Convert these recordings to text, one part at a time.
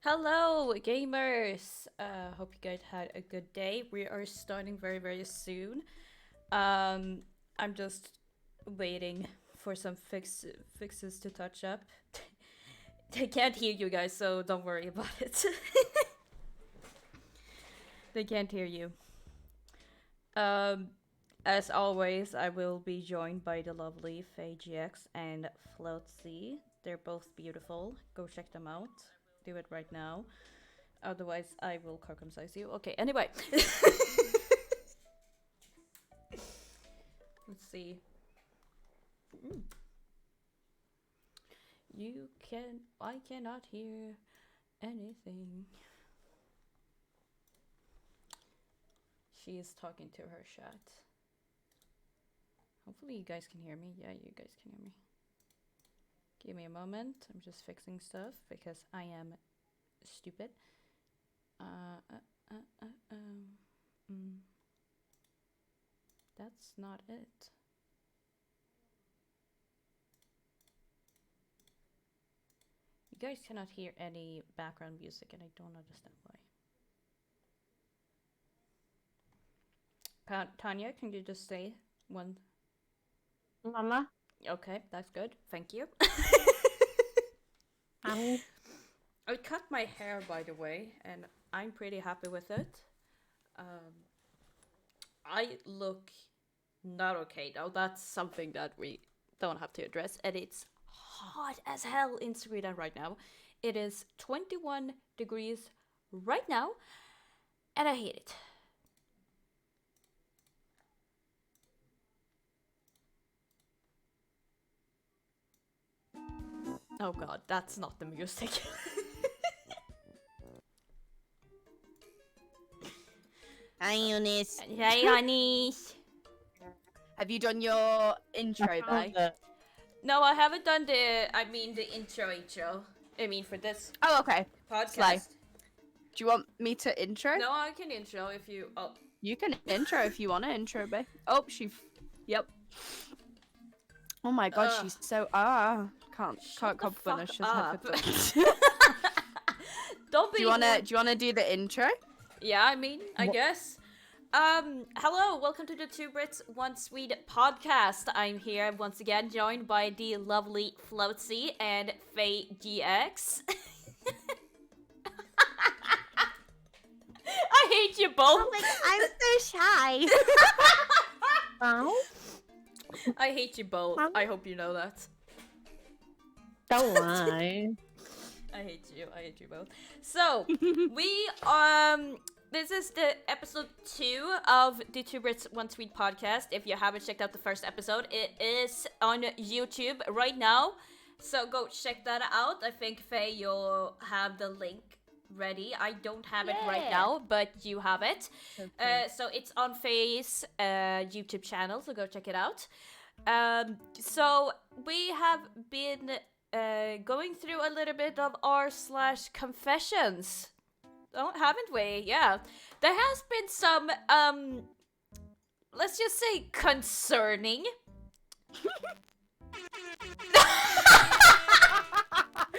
Hello, gamers! Hope you guys had a good day. We are starting very, very soon. I'm just waiting for some fixes to touch up. They can't hear you guys, so don't worry about it. They can't hear you. Um, as always, I will be joined by the lovely Faye GX and Floatsy. They're both beautiful. Go check them out. Do it right now. Otherwise, I will circumcise you. Okay, anyway. Let's see. Mm. I cannot hear anything. She is talking to her chat. Hopefully you guys can hear me. Yeah, you guys can hear me. Give me a moment. I'm just fixing stuff because I am stupid. That's not it. You guys cannot hear any background music and I don't understand why. Tanya, can you just say one? Mama. Okay, that's good. Thank you. I cut my hair, by the way, and I'm pretty happy with it. I look not okay though. That's something that we don't have to address, and it's hot as hell in Sweden right now. It is 21 degrees right now, and I hate it. Oh god, that's not the music. Hi, Eunice. Hey, honey. Have you done your intro, though? No, I haven't done the intro. I mean, for this Oh, okay. podcast. Sly. Do you want me to intro? No, I can intro if you... Oh. You can intro if you want to intro, babe. Oh, Yep. Oh my god, she's so... Can't compliment her. She's headphones. Don't be... Do you wanna do the intro? Yeah, I guess. Hello, welcome to the Two Brits, One Swede podcast. I'm here once again, joined by the lovely Floatsy and Faye GX. I hate you both. Oh, like, I'm so shy. Oh? I hate you both. I hope you know that. Don't lie. I hate you both. So, we, this is the episode 2 of the Two Brits, One Swede podcast. If you haven't checked out the first episode, it is on YouTube right now. So go check that out. I think, Faye, you'll have the link ready. I don't have it right now, but you have it. Okay. So it's on Faye's YouTube channel, so go check it out. So we have been going through a little bit of r/confessions. Oh, haven't we? Yeah. There has been some, let's just say concerning. I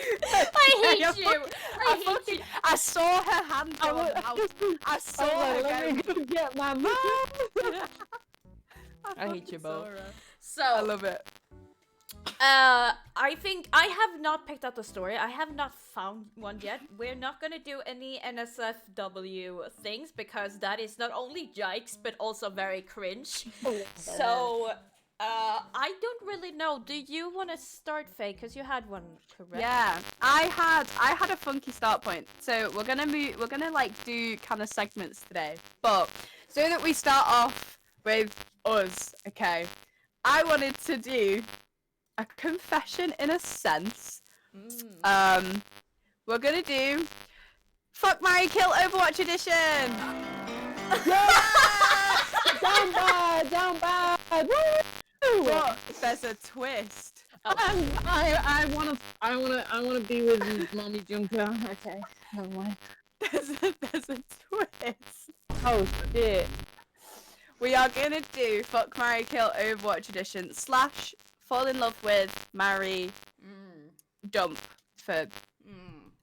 hate you. I hate you. I saw her hand go out. I saw her go. Let me go get my mom. I hate you both. So I love it. I think I have not picked out the story. I have not found one yet. We're not gonna do any NSFW things because that is not only jikes but also very cringe. So I don't really know. Do you want to start, Faye? Because you had one, correct? Yeah, I had a funky start point. So we're gonna like do kind of segments today. But so that we start off with us, okay? I wanted to do a confession in a sense. We're gonna do Fuck, Marry, Kill Overwatch Edition. Yeah! Down bad. Woo! But there's a twist. I wanna be with Mommy Junker. Okay, never mind. There's a twist. Oh shit. We are gonna do Fuck, Marry, Kill Overwatch Edition / fall in love with, marry, dump for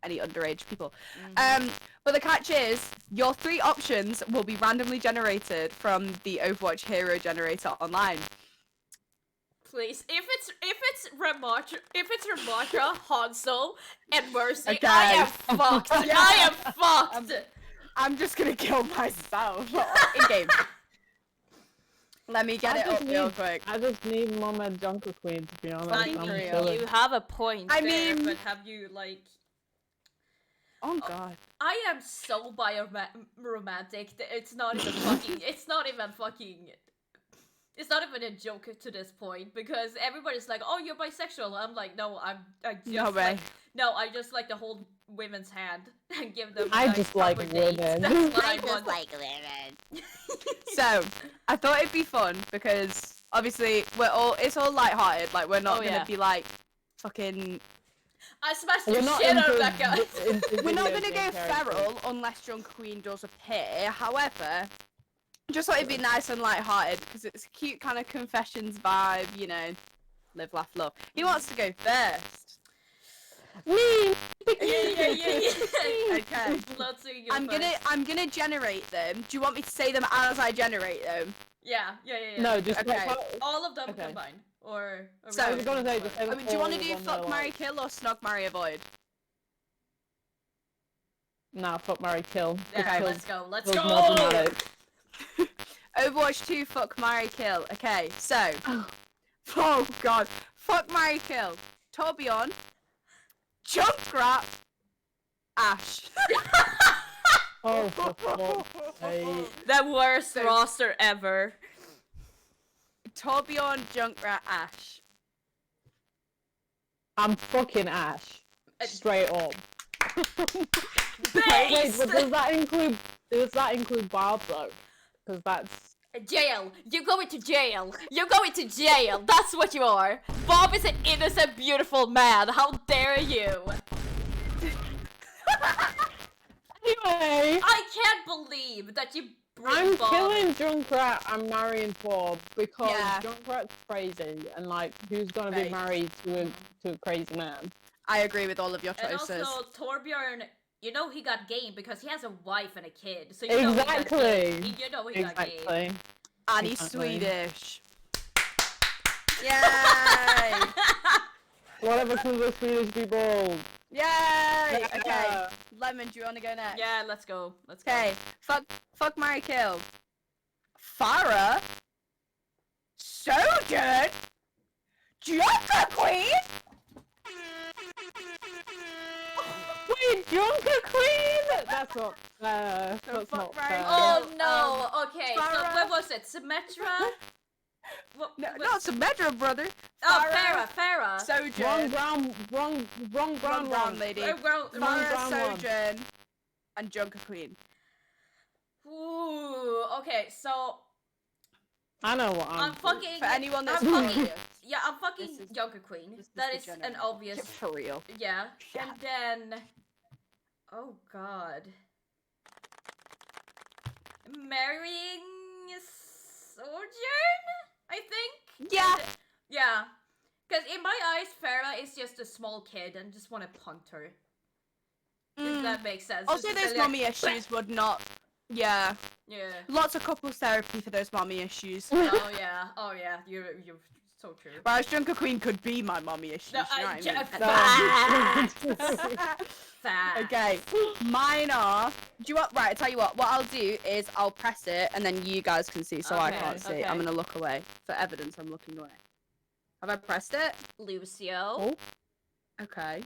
any underage people. Mhm. But the catch is, your 3 options will be randomly generated from the Overwatch hero generator online. Please, if it's Ramatra, Hanzo, and Mercy, Okay. I am fucked. Yeah. I am fucked. I'm just gonna kill myself in game. Let me get it up real quick. I just need Mama Junker Queen, to be honest. I I'm mean, chilling. you have a point I there, mean- but have you like? Oh god. I am so romantic. It's not even fucking. It's not even fucking. It's not even a joke to this point because everybody's like, "Oh, you're bisexual." I'm like, "No, I just No way. like, no, I just like to hold women's hand and give them. I nice just like proper dates. women. That's what I I just want." like women. So, I thought it'd be fun because obviously it's all lighthearted. Like we're not Oh, gonna yeah. be like fucking. I smashed We're the not shit out of into that guy. We're not video gonna game go characters. feral unless Junker Queen does appear. However, just thought it'd be nice and lighthearted because it's a cute kind of confessions vibe. You know, live, laugh, love. He wants to go first. Me! Yeah. Okay. Let's see you first. I'm gonna generate them. Do you want me to say them as I generate them? Yeah. No, just Okay. All of them Okay. combined, or So- I was gonna say, just say I mean, do you want to all do when fuck, they're marry, like- kill or snog, marry, avoid? Nah, fuck, marry, kill. Yeah, Okay. let's go. Let's Feels go. more dramatic. Overwatch 2, fuck, marry, kill. Okay, so. Oh god. Fuck, marry, kill. Torbjorn. Junkrat. Ash. Oh, for fuck's sake. The worst So- roster ever. Torbjorn, Junkrat, Ash. I'm fucking Ash. Straight up. Wait, Base! but does that include Barb though? Because that's Jail. You're going to jail. You're going to jail. That's what you are. Bob is an innocent, beautiful man. How dare you? anyway. I can't believe that you bring I'm Bob. killing Junkrat and marrying Bob because Yeah. Junkrat's crazy and like who's gonna Right. be married to a crazy man? I agree with all of your And choices. also, Torbjorn, you know he got game because he has a wife and a kid. So you know he got Exactly. game. You know he got game. Exactly. And he's Exactly. Swedish. Yay! Whatever comes with Swedish people. Yay! Okay. Yeah. Lemon, do you want to go next? Yeah, let's go. Let's go. Okay. Fuck, marry, kill. Farah. Sojourn. Junker Queen. Wait, Junker Queen? That's not fair. So That's fuck not Ryan. fair. Oh Um, no. Okay. So Farah. what was it? Symmetra? What, No, what- not Symmetra, brother. Oh, Farah. Farah. Sojourn. Wrong brown brown one. lady. Well, Farah, brown one. Sojourn, and Junker Queen. Ooh. Okay. So I know what I'm fucking. For anyone that's I'm fucking. curious. Yeah, I'm fucking This is- Junker Queen. this is That the is an general. obvious. For real. Yeah. Yeah. And then. Oh God. Marrying Sojourn, I think. Yeah. And- yeah. Because in my eyes, Farah is just a small kid and just want to punt her. If Mm. that makes sense. Also, It's those just like- mommy issues would not. Yeah. Yeah. Lots of couples therapy for those mommy issues. Oh yeah. Oh yeah. You're so true. Whereas Junker Queen could be my mommy issues. No, you know I- what Facts. Okay, mine are. Do you want? Right, I tell you what. What I'll do is I'll press it, and then you guys can see, so I Okay, can't see. okay. I'm gonna look away for evidence. I'm looking away. Have I pressed it? Lucio. Oh. Okay.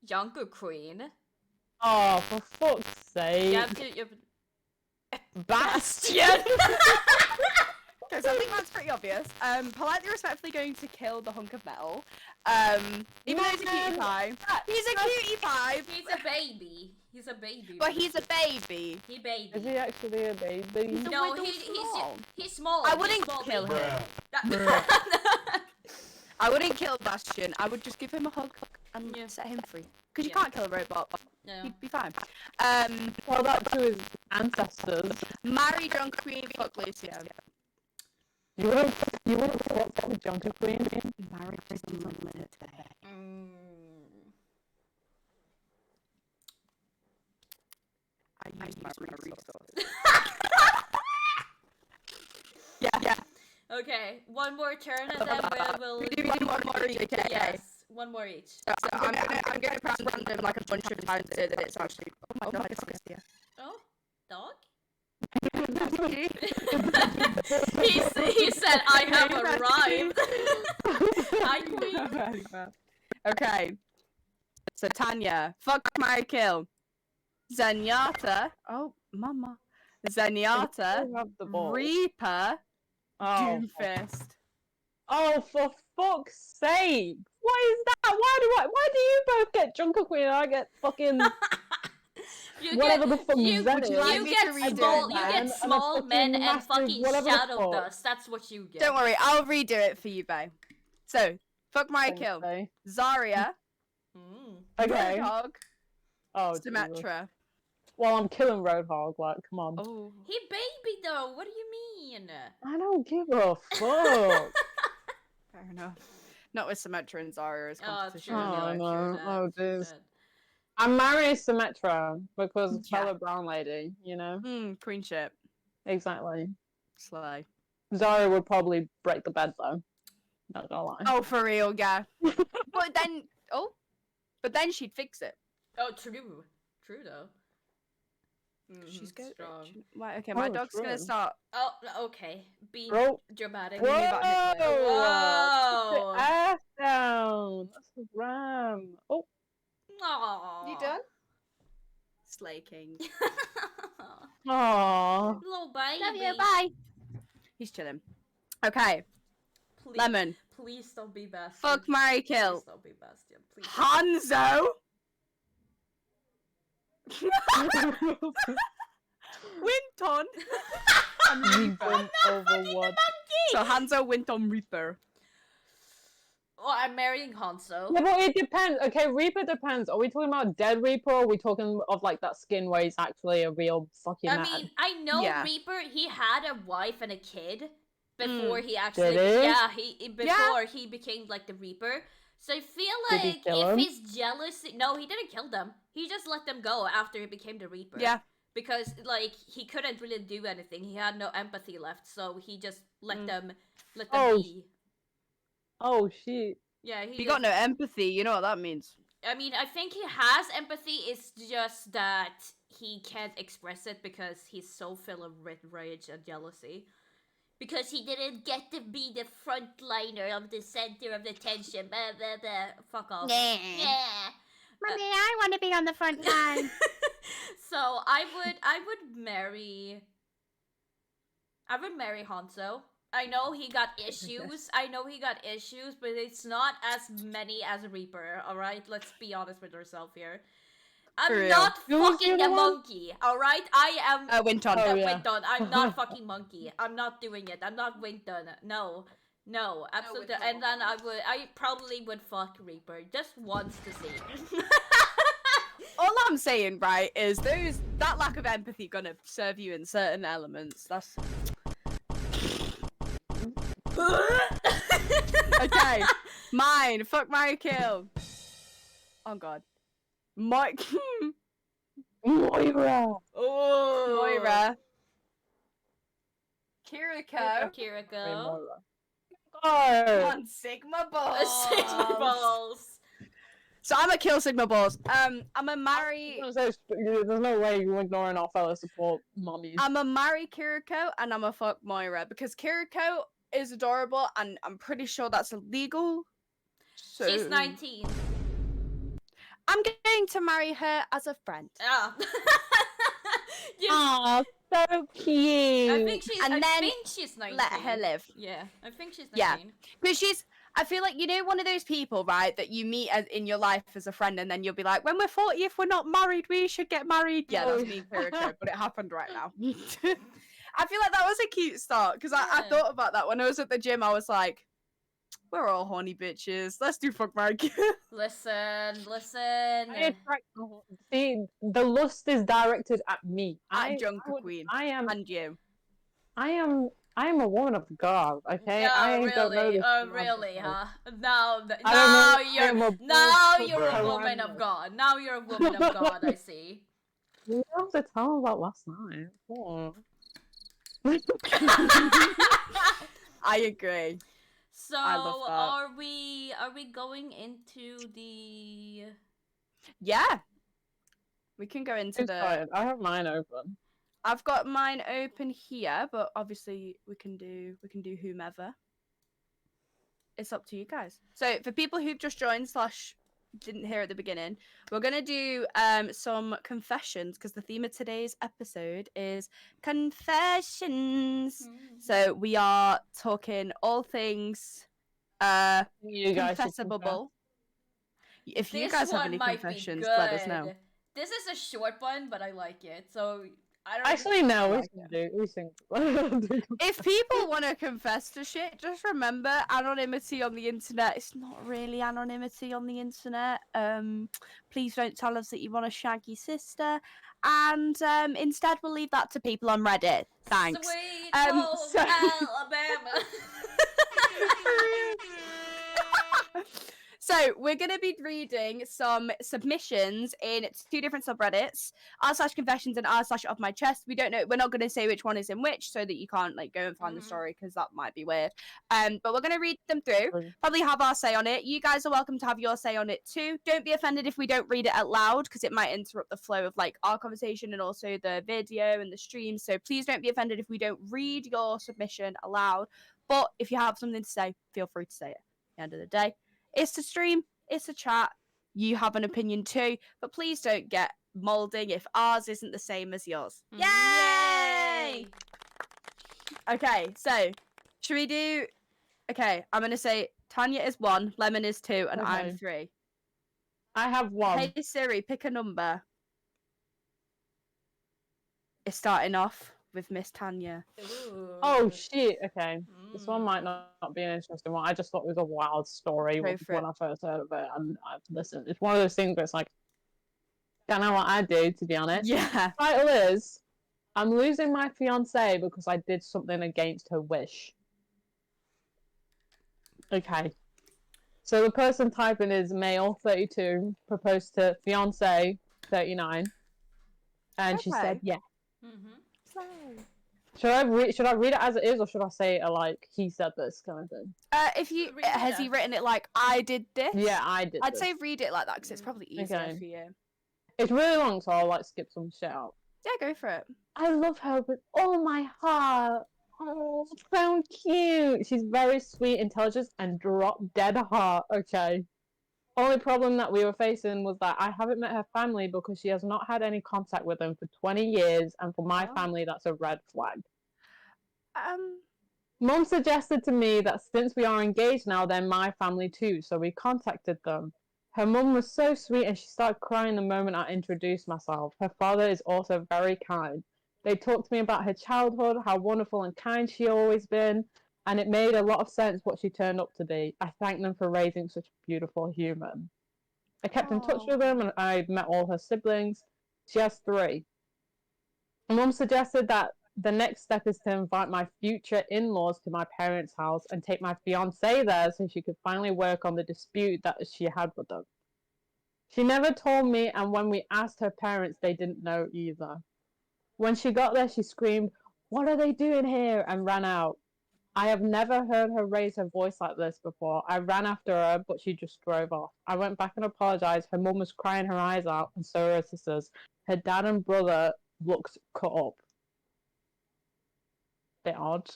Junker Queen. Oh, for fuck's sake. You have to. You have... Bastion! Okay, so I think that's pretty obvious. Politely, respectfully going to kill the hunk of metal. Even though he's a cutie pie. He's a cutie pie, He's a baby. He's a baby. but he's a baby. He baby. Is he actually a baby? He's a No, little he's small. he's small. I He's wouldn't small kill baby. him. I wouldn't kill Bastion. I would just give him a hug and Yeah. set him free. Because you Yeah. can't kill a robot. Yeah. He'd be fine. Well, that to his ancestors. Marry Drunk Queen, fuck Lucio. You wouldn't fuck with Junker Queen? Marriage is unlimited. Mm. Yeah. Okay, one more turn and then we'll We do one more each, okay? Yes, one more each. So I'm gonna press random like a bunch of times so that it's actually. Oh my god, it's here. Oh, dog? Okay. he said I have arrived. Hi, queen. Okay. So Tanya, fuck, marry, kill. Zenyatta. Oh, mama. Zenyatta. Have the ball. Reaper. Oh. Doomfist. Oh, for fuck's sake! What is that? Why do you both get Junker Queen and I get fucking whatever the fuck you, that is? you like me get to redo it, small, you man? get And a small fucking men and massive fucking whatever the shadow fuck. dust. That's what you get. Don't worry, I'll redo it for you, babe. So, fuck, marry, Thanks, kill. babe. Zarya. Okay. Roadhog. Oh, Jesus. Symmetra. Well, I'm killing Roadhog. Like, come on. Oh. He baby though. What do you mean? I don't give a fuck. Fair enough. Not with Symmetra and Zarya as Oh, competition. true. Oh, that, no. true that, Oh, true jeez. that. I'm marrying Symmetra because Yeah. fellow brown lady, you know? Queenship. Exactly. Slay. Zarya would probably break the bed though. Not gonna lie. Oh, for real, yeah. But then she'd fix it. Oh, true. True though. She's good. Strong. Right, okay, my Oh, dog's gonna true. start. Oh, okay. Be Bro. dramatic. Whoa! Whoa! Ass down. That's a ram. Oh. Aww. You done? Slay King. Aww. Little baby. Love you, bye. He's chilling. Okay, Please, Lemon. Please don't be Bastion. Fuck, marry, kill. Please don't be Bastion. Please. Hanzo. Winton. And Reaper. Overwatch. So Hanzo, Winton, Reaper. Oh, I'm marrying Hanzo. Yeah, but it depends. Okay, Reaper depends. Are we talking about dead Reaper or are we talking of like that skin where he's actually a real fucking I man? mean, I know Yeah. Reaper. He had a wife and a kid before he Did actually. he? Yeah, before he became like the Reaper. So I feel Did he like kill if him? his jealousy, no, he didn't kill them. He just let them go after he became the Reaper. Yeah. Because like he couldn't really do anything. He had no empathy left, so he just let them Oh, be. Oh shit. Yeah, If you got no empathy, you know what that means. I mean, I think he has empathy. It's just that he can't express it because he's so full of rage and jealousy. Because he didn't get to be the frontliner of the center of the tension. Blah, blah, blah. Fuck off. Yeah. Yeah. Mommy, I want to be on the front line. So I would marry Hanzo. I know he got issues. But it's not as many as Reaper. All right, let's be honest with ourselves here. For I'm real. not Who was fucking the a other one? monkey. All right, I am. Winton. Oh, yeah. Winton. I'm not fucking monkey. I'm not doing it. I'm not Winton. No, absolutely. Winton. And then I probably would fuck Reaper just once to see. All I'm saying, right, is that lack of empathy gonna serve you in certain elements. That's okay. Mine. Fuck, marry, kill. Oh god. Mike. Moira. Oh, Moira. Kiriko. Kiriko. Oh. On Sigma Balls. Sigma balls. So I'm a kill Sigma Balls. I'm a marry. There's no way you're ignoring our fellow support mummies. I'm a marry Kiriko and I'm a fuck Moira because Kiriko is adorable and I'm pretty sure that's illegal. So She's 19. I'm going to marry her as a friend. Ah. Aw, so cute. I think And I then think she's 19. Let her live. Yeah, I think she's 19. Yeah. Because I feel like, you know, one of those people, right, that you meet in your life as a friend and then you'll be like, when we're 40, if we're not married, we should get married. Yeah, that's me, Kiriko, but it happened right now. I feel like that was a cute start because I Yeah. thought about that when I was at the gym. I was like, we're all horny bitches. Let's do fuck, marry, kill. Listen. See, the lust is directed at me. Junker Queen. I am. And you. I am a woman of God. Okay. Oh, I really? don't know this. Oh, really, huh? Now I am you're a a woman woman of God. Now you're a woman of God, I see. You don't have to tell them about last night. What? I agree. So I love that. are we going into the? Yeah. We can go into Who's the. started? I have mine open. I've got mine open here, but obviously we can do whomever. It's up to you guys. So for people who've just joined / didn't hear at the beginning, we're gonna do some confessions because the theme of today's episode is confessions. So we are talking all things You guys should confess. confessable. If you This guys have one any might be confessions, good. let us know. This is a short one, but I like it. So I don't. Actually, no, we like can do. We can. If people want to confess to shit, just remember anonymity on the internet. It's not really anonymity on the internet. Please don't tell us that you want to shag your sister, and instead we'll leave that to people on Reddit. Thanks. Sweet home so- Alabama. So we're going to be reading some submissions in 2 different subreddits, r/confessions and r/of my chest. We don't know. We're not going to say which one is in which so that you can't like go and find the story because that might be weird. But we're going to read them through, probably have our say on it. You guys are welcome to have your say on it too. Don't be offended if we don't read it out loud because it might interrupt the flow of like our conversation and also the video and the stream. So please don't be offended if we don't read your submission aloud. But if you have something to say, feel free to say it. At the end of the day, it's the stream, it's a chat. You have an opinion too, but please don't get molding if ours isn't the same as yours. Yay! Okay, so should we do? Okay, I'm gonna say Tanya is 1, Lemon is 2, and I'm 3. I have 1. Hey Siri, pick a number. It's starting off with Miss Tanya. Ooh. Oh shit! Okay, this one might not be an interesting one. I just thought it was a wild story when I first heard of it, and I've listened. It's one of those things where it's like, don't know what I do, to be honest. Yeah. The title is, I'm losing my fiance because I did something against her wish. Okay. So the person typing is male, 32, proposed to fiance, 39, and she said yeah. Should I read it as it is, or should I say it like he said this kind of thing? If you has he written it like I did this? Yeah, I did. I'd say read it like that because it's probably easier for you. It's really long, so I'll like skip some shit out. Yeah, go for it. I love her with all my heart. Oh, so cute. She's very sweet, intelligent, and drop dead heart. Okay. Only problem that we were facing was that I haven't met her family because she has not had any contact with them for 20 years, and for my family, that's a red flag. Mom suggested to me that since we are engaged now, they're my family too, so we contacted them. Her mum was so sweet and she started crying the moment I introduced myself. Her father is also very kind. They talked to me about her childhood, how wonderful and kind she always been, and it made a lot of sense what she turned up to be. I thank them for raising such a beautiful human. I kept in touch with them and I met all her siblings. She has 3. Mum suggested that the next step is to invite my future in-laws to my parents' house and take my fiance there so she could finally work on the dispute that she had with them. She never told me, and when we asked her parents, they didn't know either. When she got there, she screamed, "What are they doing here?" and ran out. I have never heard her raise her voice like this before. I ran after her, but she just drove off. I went back and apologized. Her mum was crying her eyes out, and so were her sisters. Her dad and brother looked cut up. Bit odd.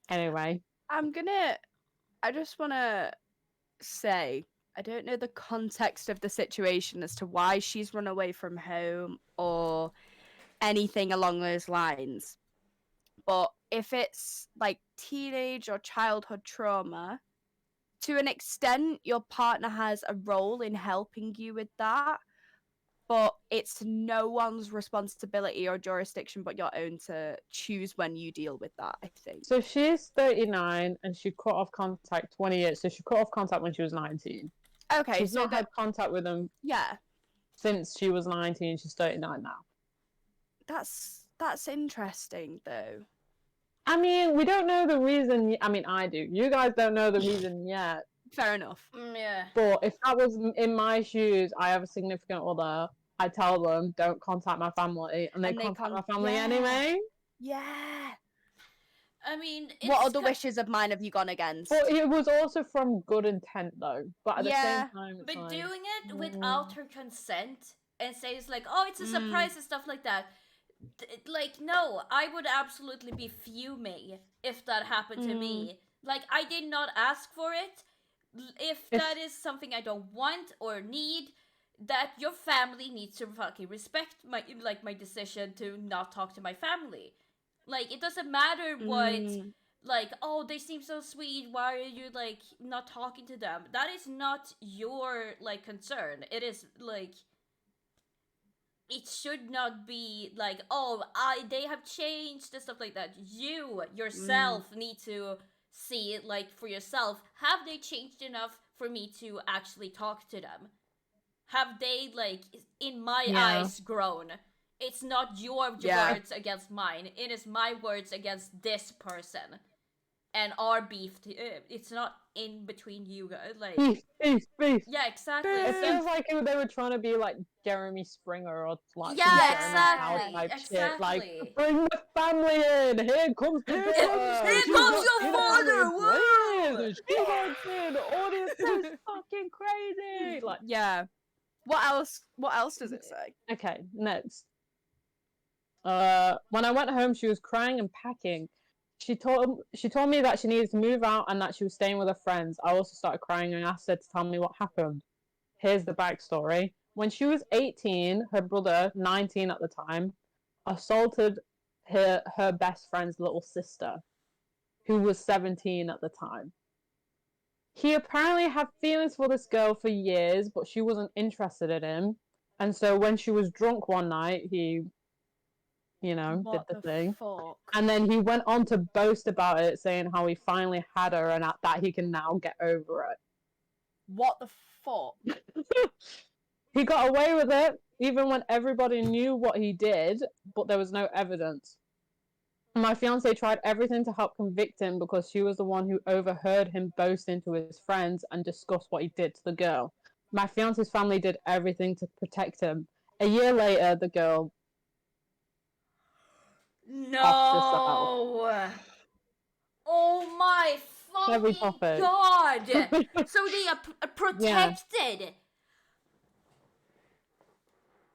Anyway. I just want to say, I don't know the context of the situation as to why she's run away from home or anything along those lines. But if it's like teenage or childhood trauma, to an extent, your partner has a role in helping you with that. But it's no one's responsibility or jurisdiction but your own to choose when you deal with that, I think. So she's 39 and she cut off contact 20 years. So she cut off contact when she was 19. Okay, She's not had contact with them since she was 19. She's 39 now. That's interesting, though. I mean, we don't know the reason. I mean, I do. You guys don't know the reason yet. Fair enough. Yeah. But if that was in my shoes, I have a significant other. I tell them, don't contact my family, and they contact my family anyway. Yeah. I mean, What other wishes of mine have you gone against? But it was also from good intent, though. But at the same time, it's but like, doing it without her consent and says like, "Oh, it's a surprise" and stuff like that. Like, no, I would absolutely be fuming if that happened to me. Like, I did not ask for it. If that is something I don't want or need, that your family needs to fucking respect my decision to not talk to my family. Like, it doesn't matter what, like, oh, they seem so sweet, why are you, like, not talking to them? That is not your, like, concern. It is, like, it should not be, like, oh, they have changed and stuff like that. You, yourself, need to see it, like, for yourself. Have they changed enough for me to actually talk to them? Have they, like, in my eyes, grown? It's not your words against mine. It is my words against this person. And our beef, it's not in between you guys. Like, beef. Yeah, exactly. It feels like they were trying to be like Jeremy Springer or like exactly. Shit. Like, bring the family in. Here comes the daughter. Here comes your father. Woo! She wants in. The audience goes fucking crazy. Like, What else? What else does it say? Okay, next. When I went home, she was crying and packing. She told me that she needed to move out and that she was staying with her friends. I also started crying and asked her to tell me what happened. Here's the backstory. When she was 18, her brother, 19 at the time, assaulted her best friend's little sister, who was 17 at the time. He apparently had feelings for this girl for years, but she wasn't interested in him. And so when she was drunk one night, he, did the thing. Fuck? And then he went on to boast about it, saying how he finally had her and that he can now get over it. What the fuck? He got away with it, even when everybody knew what he did, but there was no evidence. My fiance tried everything to help convict him because she was the one who overheard him boasting to his friends and discuss what he did to the girl. My fiance's family did everything to protect him. A year later, the girl... No! Oh my fucking god! So they are protected!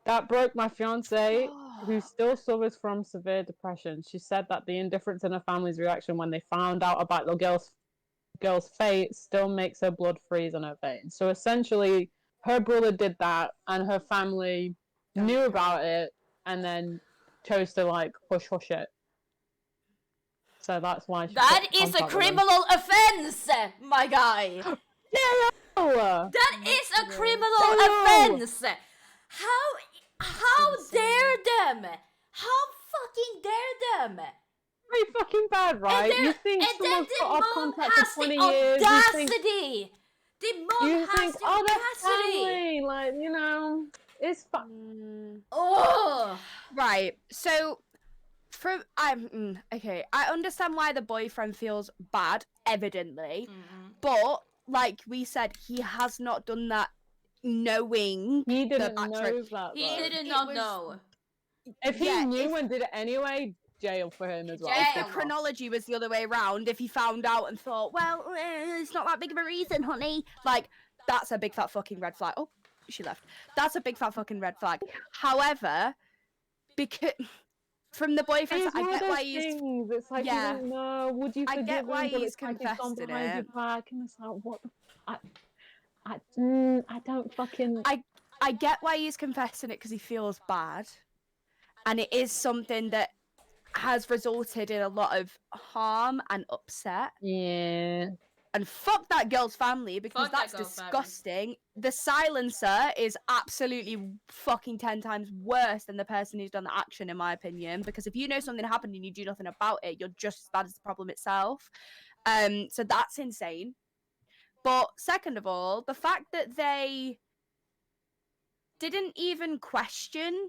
That broke my fiance, who still suffers from severe depression. She said that the indifference in her family's reaction when they found out about the girl's fate still makes her blood freeze in her veins. So essentially, her brother did that, and her family knew about it, and then chose to like hush it. So that's why. That is a criminal offense, my guy. That is a criminal offense. How dare them? How fucking dare them? Pretty fucking bad, right? You think someone's got off contact for 20 years? Audacity. The mom has the audacity. Family. Like, it's fun. Oh, right. So, okay. I understand why the boyfriend feels bad, evidently, but like we said, he has not done that. Knowing he didn't know that. He did not know. If he knew and did it anyway, jail for him as well. If the chronology was the other way around, if he found out and thought, well, it's not that big of a reason, honey, like, that's a big fat fucking red flag. Oh, she left. That's a big fat fucking red flag. However, because from the boyfriend, I get why he's... It's like, you don't know, would you forgive him? I get why he's confessed in it. Back, and it's like, what the... I don't fucking... I get why he's confessing it because he feels bad. And it is something that has resulted in a lot of harm and upset. Yeah. And fuck that girl's family because that's disgusting. The silencer is absolutely fucking 10 times worse than the person who's done the action, in my opinion. Because if you know something happened and you do nothing about it, you're just as bad as the problem itself. So that's insane. But second of all, the fact that they didn't even question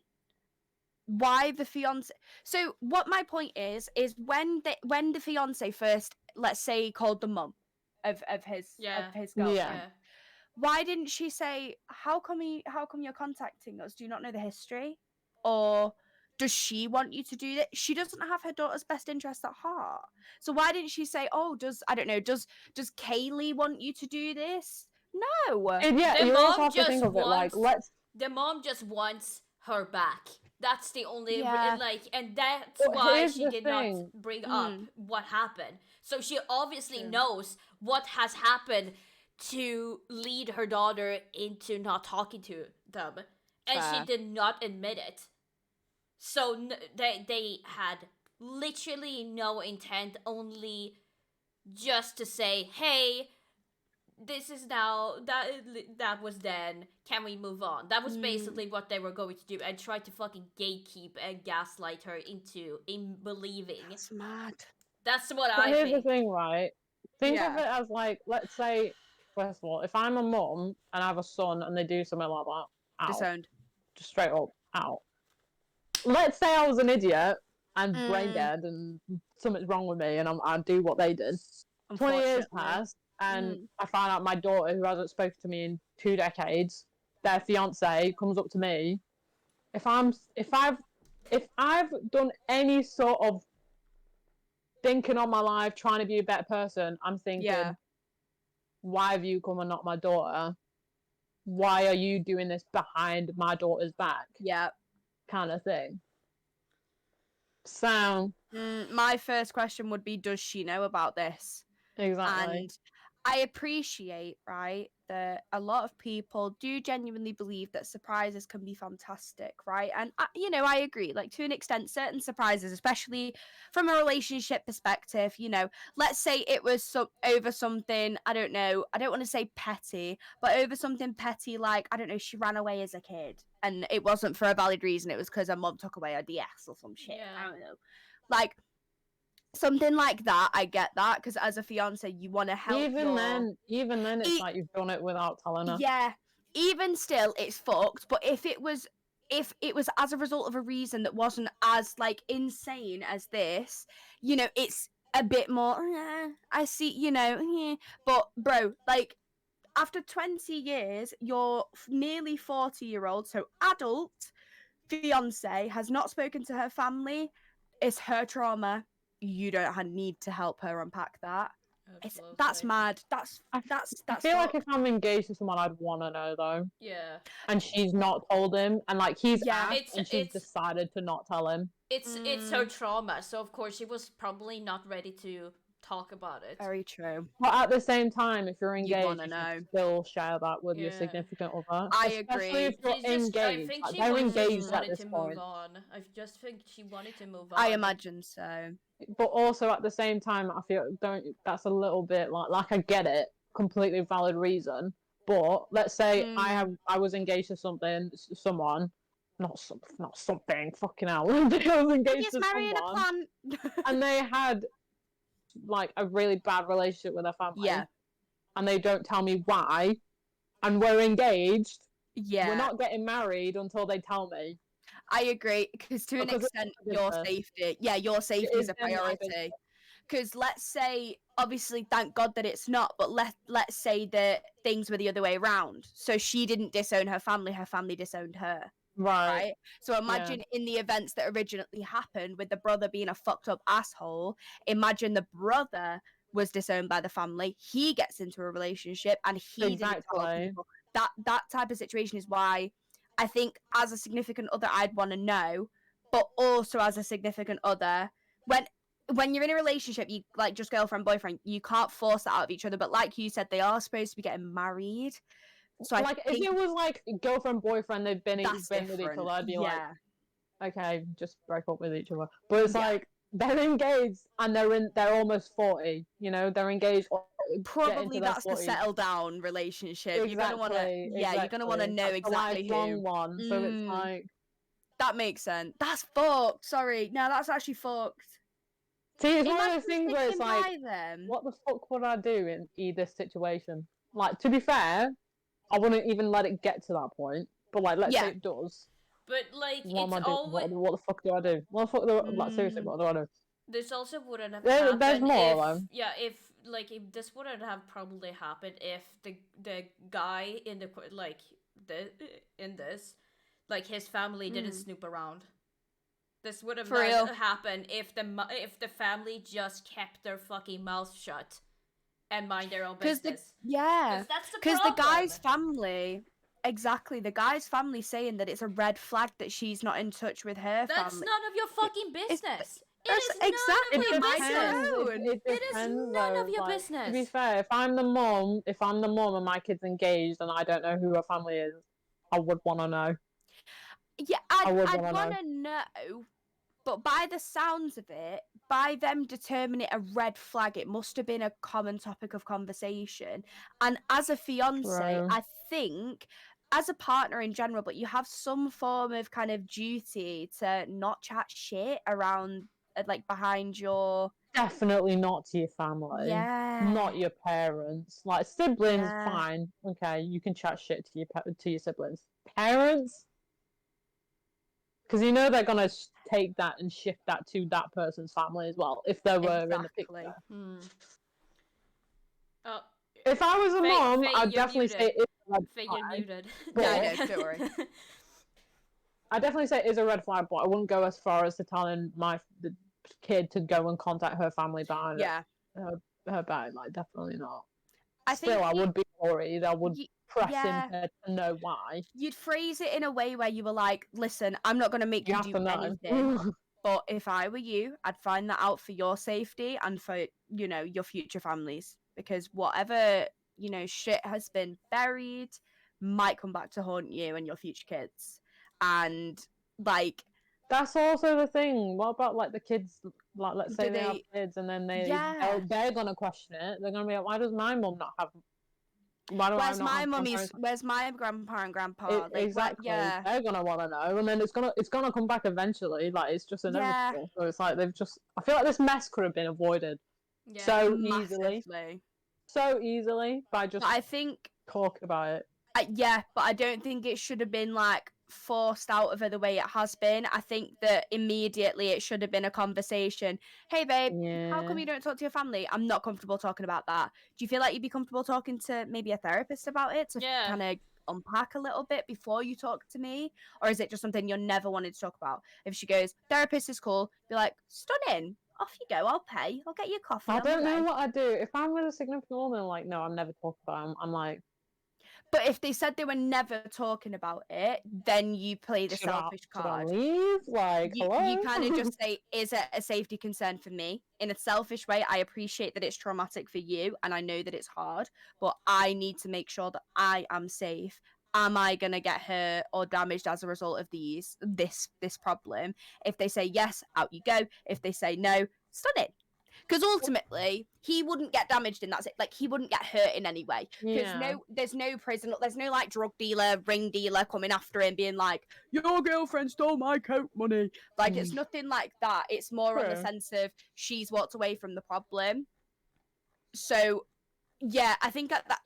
why the fiance... So what my point is when the fiance first, let's say, called the mum of his girlfriend. Yeah. why didn't she say, how come you're contacting us? Do you not know the history? Or does she want you to do that? She doesn't have her daughter's best interest at heart. So why didn't she say, oh, does Kaylee want you to do this? No. And yeah, The you also mom have to think just of it like, wants the mom just wants her back. That's the only Yeah. and that's Well, why here's she the did thing. not bring up what happened. So she obviously True. knows what has happened to lead her daughter into not talking to them, and she Fair. did not admit it. So they had literally no intent, only just to say, "Hey, this is now that was then. Can we move on?" That was basically what they were going to do, and try to fucking gatekeep and gaslight her into believing. That's mad. That's what But I here's think. the thing, right? Think of Yeah. it as like, let's say, first of all, if I'm a mum and I have a son and they do something like that, out, Disowned. just straight up out. Let's say I was an idiot and brain dead and something's wrong with me and I do what they did. 20 years passed and I found out my daughter, who hasn't spoken to me in 2 decades, their fiance comes up to me. If I've done any sort of thinking on my life, trying to be a better person, I'm thinking, why have you come and not my daughter? Why are you doing this behind my daughter's back? Yeah. Kind of thing. So my first question would be, does she know about this? exactly. And I appreciate, right, that a lot of people do genuinely believe that surprises can be fantastic, right? And, I agree, like, to an extent, certain surprises, especially from a relationship perspective, let's say it was over something, I don't know, I don't want to say petty, but over something petty, like, I don't know, she ran away as a kid, and it wasn't for a valid reason, it was because her mom took away her DS or some shit, I don't know. Like, something like that, I get that, because as a fiance, you want to help. Even then, it's like you've done it without telling her. Yeah, even still, it's fucked. But if it was as a result of a reason that wasn't as like insane as this, it's a bit more. I see, But bro, like, after 20 years, your nearly 40-year-old, so adult fiance, has not spoken to her family. It's her trauma. You don't need to help her unpack that. That's mad. I feel like if I'm engaged to someone, I'd want to know though. Yeah. And she's not told him, and like he's asked, It's- and she's it's- decided to not tell him. It's her trauma, so of course she was probably not ready to talk about it. Very true. But at the same time, if you're You'd engaged, wanna you know. should still share that with your Yeah. significant other. I Especially agree. if you're She's just, I engaged. think Like, she they're just engaged at wanted this to point. move on. I just think she wanted to move on. I imagine so. But also at the same time, I feel that's a little bit like I get it, completely valid reason. But let's say I was engaged to someone, not something, fucking hell. I was engaged to someone, and they had like a really bad relationship with their family. Yeah. And they don't tell me why, and we're engaged. Yeah. We're not getting married until they tell me. I agree, because to an extent, your safety is a priority. Because let's say, obviously, thank God that it's not, but let's say that things were the other way around. So she didn't disown her family disowned her. Right? So imagine in the events that originally happened with the brother being a fucked up asshole, imagine the brother was disowned by the family, he gets into a relationship and he didn't tell people. That type of situation is why I think as a significant other, I'd want to know, but also as a significant other, when you're in a relationship, you like just girlfriend, boyfriend, you can't force that out of each other. But like you said, they are supposed to be getting married. So like, if it was like girlfriend, boyfriend, they've been with each other, I'd be like, okay, just break up with each other. But it's like they're engaged and they're almost 40. They're engaged. Probably that's the settle down relationship. Exactly, you're gonna want to, you're gonna want to know exactly who. One, so it's like that makes sense. That's fucked. Sorry, no, that's actually fucked. See, it's one of those things where it's like, what the fuck would I do in either situation? Like, to be fair, I wouldn't even let it get to that point. But like, let's say it does. But like, what it's always... what the fuck do I do? What the fuck do I... Like, seriously, what do I do? This also wouldn't have there's happened more, though. if this wouldn't have probably happened if the guy in the his family didn't snoop around. This would have not happened if the family just kept their fucking mouth shut and mind their own business. That's the problem. Because the guy's family, exactly, the guy's family saying that it's a red flag that she's not in touch with her family. That's none of your fucking business. It is none of your business. To be fair, if I'm the mom and my kid's engaged and I don't know who her family is, I would want to know. Yeah, I'd want to know. But by the sounds of it, by them determining it a red flag, it must have been a common topic of conversation. And as a fiance, I think, as a partner in general, but you have some form of kind of duty to not chat shit around, like, behind your... Definitely not to your family. Yeah. Not your parents. Like, siblings, fine. Okay, you can chat shit to your siblings. Parents? Because you know they're going to take that and shift that to that person's family as well, if they were in the picture. If I was a mom, I'd definitely say it's a red flag. You're muted. No, don't worry. I'd definitely say it is a red flag, but I wouldn't go as far as to telling the kid to go and contact her family behind her back. Like, definitely not. I would be worried. I would press him to know why. You'd phrase it in a way where you were like, listen, I'm not going to make you do anything. But if I were you, I'd find that out for your safety and for, you know, your future families. Because whatever, you know, shit has been buried might come back to haunt you and your future kids. And, like... That's also the thing. What about, like, the kids? Like, let's say they have kids and then they're going to question it. They're going to be like, why does my mum not have... Where's my grandpa and grandpa? Exactly. They're gonna want to know, and then it's gonna come back eventually. Like, it's just inevitable. So it's like I feel like this mess could have been avoided so easily by just talking about it. But I don't think it should have been like forced out of her the way it has been. I think that immediately it should have been a conversation. Hey babe, how come you don't talk to your family? I'm not comfortable talking about that. Do you feel like you'd be comfortable talking to maybe a therapist about it to kind of unpack a little bit before you talk to me? Or is it just something you're never wanted to talk about? If she goes, therapist is cool, be like, stunning, off you go, I'll pay, I'll get you a coffee. I don't know what I do if I'm with a significant woman. Like, no, I'm never talking about it. I'm like, but if they said they were never talking about it, then you play the selfish card. Leave? Like, hello? You kind of just say, is it a safety concern for me? In a selfish way, I appreciate that it's traumatic for you, and I know that it's hard, but I need to make sure that I am safe. Am I going to get hurt or damaged as a result of this problem? If they say yes, out you go. If they say no, stun it. Because ultimately, he wouldn't get damaged in that. Like, he wouldn't get hurt in any way. Because there's no prison, there's no, like, drug dealer, ring dealer coming after him being like, your girlfriend stole my coat money. Like, it's nothing like that. It's more on the sense of she's walked away from the problem. So, yeah, I think that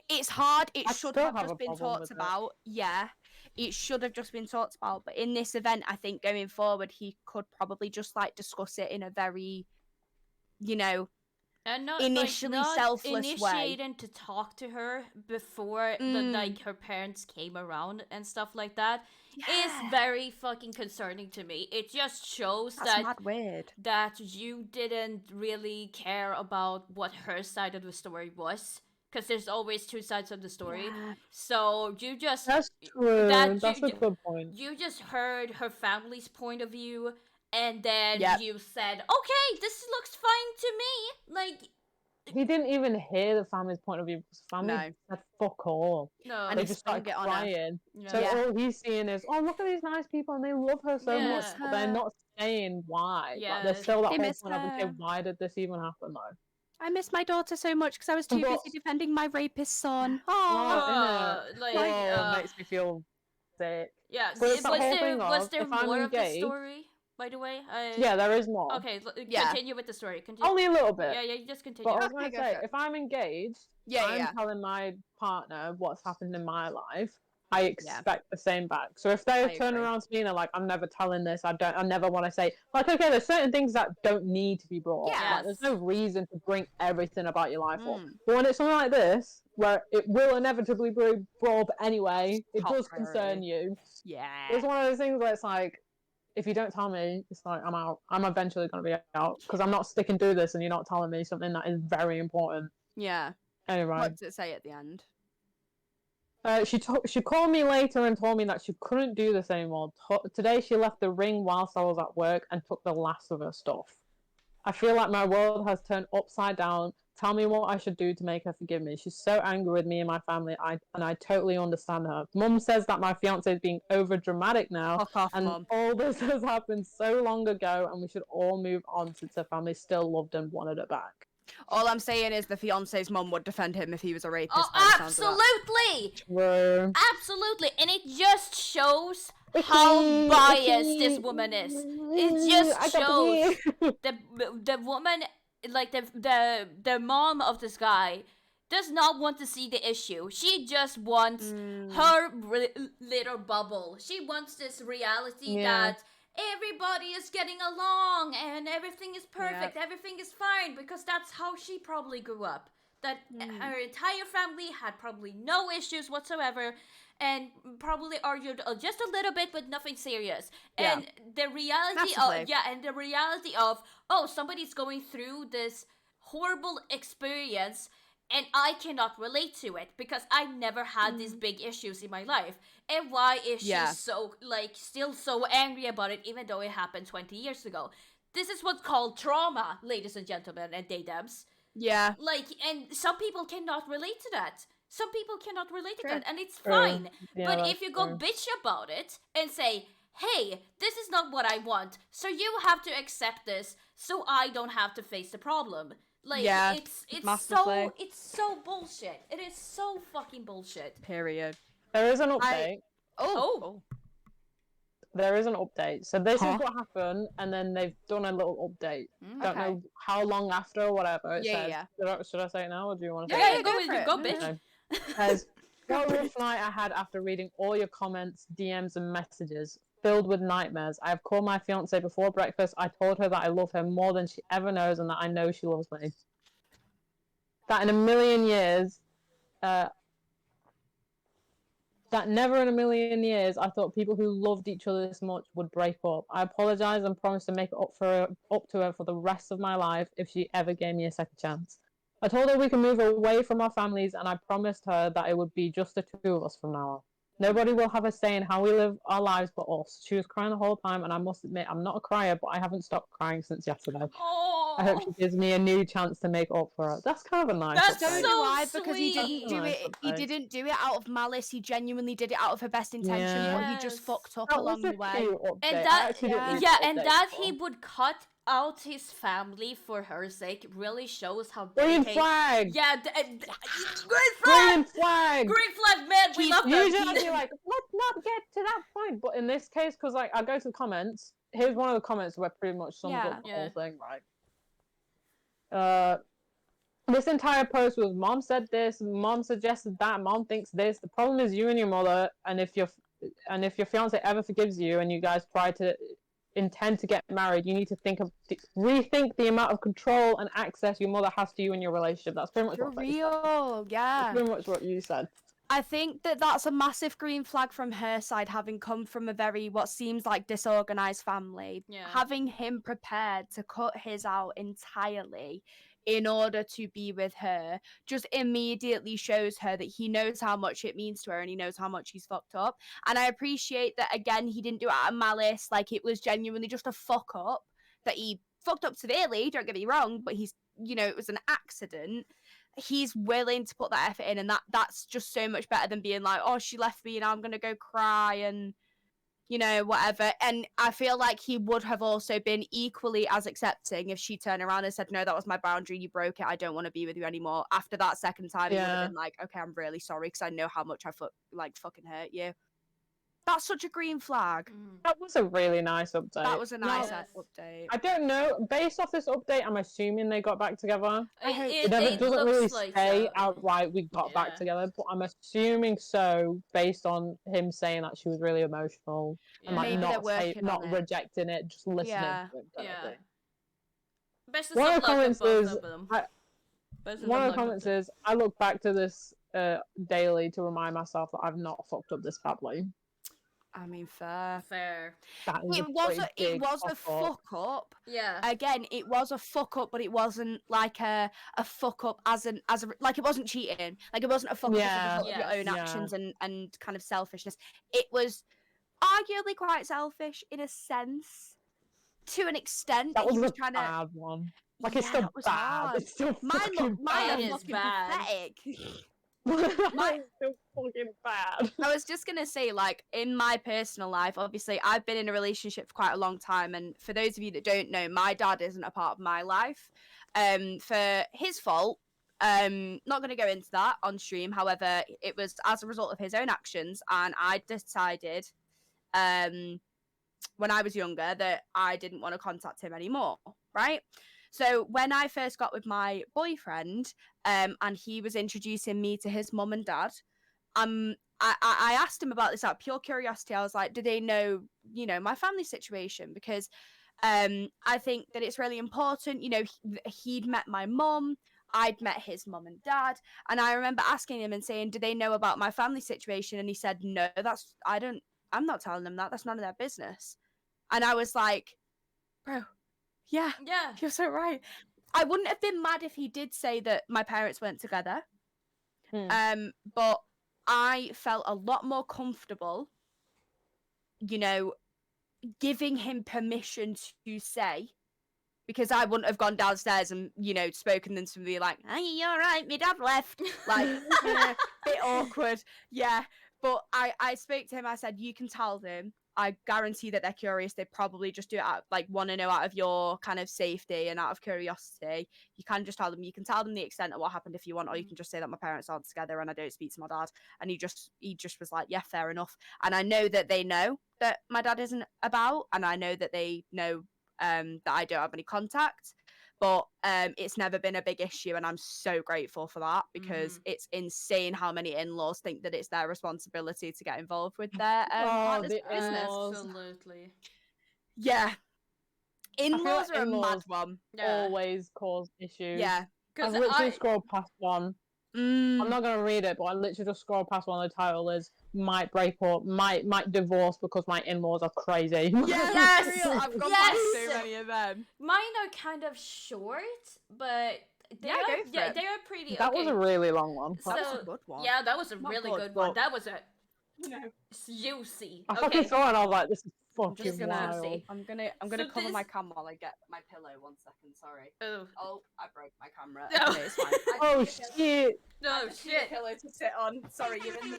it's hard. It should have just been talked about. Yeah, it should have just been talked about. But in this event, I think going forward, he could probably just, like, discuss it in a very... you know, and not initially not selfless initiating way. to talk to her before her parents came around and stuff like that is very fucking concerning to me. It just shows that you didn't really care about what her side of the story was, because there's always two sides of the story. So you just that's true. That's a good point. You just heard her family's point of view. And then you said, okay, this looks fine to me. Like, he didn't even hear the family's point of view. Because the family said fuck all. No, and they just started crying. So all he's seeing is, oh, look at these nice people and they love her so much. But they're not saying why. Like, there's still that whole point of, okay, why did this even happen though? I miss my daughter so much because I was too busy defending my rapist son. It makes me feel sick. Yeah, was there more of the story? By the way, there is more. Okay, continue with the story. Continue. Only a little bit. Yeah, you just continue. But I was going to say, if I'm engaged, I'm telling my partner what's happened in my life, I expect the same back. So if they turn agree. around to me and they're like, I'm never telling this, I never want to say, like, okay, there's certain things that don't need to be brought up. Yeah. Like, there's no reason to bring everything about your life up. Mm. But when it's something like this, where it will inevitably be brought up anyway, it Top does priority. concern you. Yeah. It's one of those things where it's like, if you don't tell me, it's like, I'm out. I'm eventually going to be out because I'm not sticking through this and you're not telling me something that is very important. Yeah. Anyway. What does it say at the end? She called me later and told me that she couldn't do this anymore. Today she left the ring whilst I was at work and took the last of her stuff. I feel like my world has turned upside down. Tell me what I should do to make her forgive me. She's so angry with me and my family, and I totally understand her. Mum says that my fiance is being over dramatic now, Fuck off, and Mum. all this has happened so long ago, and we should all move on since her family still loved and wanted her back. All I'm saying is the fiance's mum would defend him if he was a rapist. Oh, absolutely! True. Absolutely, and it just shows how biased this woman is. It just shows the woman, like the mom of this guy, does not want to see the issue. She just wants her little bubble. She wants this reality that everybody is getting along and everything is perfect, everything is fine, because that's how she probably grew up. That her entire family had probably no issues whatsoever and probably argued just a little bit but nothing serious. And the reality of somebody's going through this horrible experience and I cannot relate to it because I never had these big issues in my life. And why is she so, still so angry about it even though it happened 20 years ago? This is what's called trauma, ladies and gentlemen and daydabs. Yeah. And some people cannot relate to that. Some people cannot relate to that, and it's fine. Yeah, but if you go bitch about it and say, hey, this is not what I want, so you have to accept this so I don't have to face the problem. It's so bullshit. It is so fucking bullshit. Period. There is an update. There is an update. So this is what happened, and then they've done a little update. Don't know how long after or whatever it says. Should I say it now, or do you want to say it? Go bitch. Says, what a rough night I had after reading all your comments, DMs, and messages. Filled with nightmares. I have called my fiance before breakfast. I told her that I love her more than she ever knows and that I know she loves me. That in a million years, that never in a million years I thought people who loved each other this much would break up. I apologise and promise to make it up to her for the rest of my life if she ever gave me a second chance. I told her we can move away from our families and I promised her that it would be just the two of us from now on. Nobody will have a say in how we live our lives but us. She was crying the whole time, and I must admit, I'm not a crier, but I haven't stopped crying since yesterday. Oh. I hope she gives me a new chance to make up for her. That's kind of a nice That's update. so because sweet. he didn't do it. He didn't do it out of malice. He genuinely did it out of her best intention, but he just fucked up along the way. And that he would cut out his family for her sake really shows how green flag. Yeah, green flag. Green flag. Green flag, man. We love them. Usually I'd be like, let's not get to that point. But in this case, because I go to the comments. Here's one of the comments where pretty much sums up the whole thing, right? This entire post was mom said this, mom suggested that, mom thinks this. The problem is you and your mother, and if your fiance ever forgives you and you guys try to intend to get married, you need to rethink the amount of control and access your mother has to you in your relationship. That's pretty much That's pretty much what you said. I think that's a massive green flag from her side, having come from a very what seems like disorganized family. Having him prepared to cut his out entirely in order to be with her just immediately shows her that he knows how much it means to her and he knows how much he's fucked up. And I appreciate that, again, he didn't do it out of malice. Like, it was genuinely just a fuck up that he fucked up severely, don't get me wrong, but he's, it was an accident. He's willing to put that effort in, and that's just so much better than being like, oh, she left me and I'm gonna go cry and whatever. And I feel like he would have also been equally as accepting if she turned around and said, no, that was my boundary, you broke it, I don't want to be with you anymore. After that second time, he would have been like, okay, I'm really sorry because I know how much I fucking hurt you. That's such a green flag. That was a really nice update. That was a nice Yes. update. I don't know. Based off this update, I'm assuming they got back together. It It doesn't looks really like say so. outright we got back Yeah. together, but I'm assuming so based on him saying that she was really emotional and like Maybe they're working not on it. rejecting it, just listening Yeah. to it. Yeah. Basically. Best of One of luck the to comments both is of them. Best one of luck the comments to them. is I look back to this daily to remind myself that I've not fucked up this badly. I mean, fair. Fair. That is It was a big fuck up. Yeah. Again, it was a fuck up, but it wasn't like a fuck up as a like it wasn't cheating. Like it wasn't a fuck up as a result of your own Yes. actions and kind of selfishness. It was arguably quite selfish in a sense, to an extent. That was he was a trying to. bad one. Like it's Yeah, still it was bad. hard. It's still Mine fucking are It is fucking bad. pathetic. Mine's still fucking bad. I was just gonna say, like, in my personal life, obviously, I've been in a relationship for quite a long time, and for those of you that don't know, my dad isn't a part of my life. For his fault. Not gonna go into that on stream. However, it was as a result of his own actions, and I decided, when I was younger, that I didn't want to contact him anymore. Right. So when I first got with my boyfriend, and he was introducing me to his mum and dad, I asked him about this out of pure curiosity. I was like, do they know, my family situation? Because I think that it's really important. He'd met my mum, I'd met his mum and dad, and I remember asking him and saying, do they know about my family situation? And he said, no, I'm not telling them that. That's none of their business. And I was like, bro, yeah, you're so right. I wouldn't have been mad if he did say that my parents weren't together. But I felt a lot more comfortable, giving him permission to say, because I wouldn't have gone downstairs and, spoken them to me like, hey, you all right? My dad left. Like, bit awkward. Yeah. But I spoke to him. I said, you can tell them. I guarantee that they're curious. They probably just do it out, like, want to know out of your kind of safety and out of curiosity. You can just tell them. You can tell them the extent of what happened if you want, or you can just say that my parents aren't together and I don't speak to my dad. And he just was like, yeah, fair enough. And I know that they know that my dad isn't about, and I know that they know that I don't have any contact. But it's never been a big issue, and I'm so grateful for that, because it's insane how many in-laws think that it's their responsibility to get involved with their partner's business. Absolutely. Yeah. In-laws like are a mad in-laws one. always cause issues. Yeah. I've literally scrolled past one. I'm not gonna read it, but I literally just scrolled past one. The title is "Might break up, might divorce because my in-laws are crazy." Yes, I've gone past so many of them. Mine are kind of short, but they are pretty. That was a really long one. That was a good one. Yeah, that was a Not really good, good one. but- That was a juicy. I fucking saw it and I was like, "This is I'm just fucking gonna, wild." I'm gonna So cover this- my cam while I get my pillow. 1 second, sorry. Oh, Oh, I broke my camera. No. Okay, it's fine. Oh shit! no shit. Pillow to sit on. Sorry, you're in the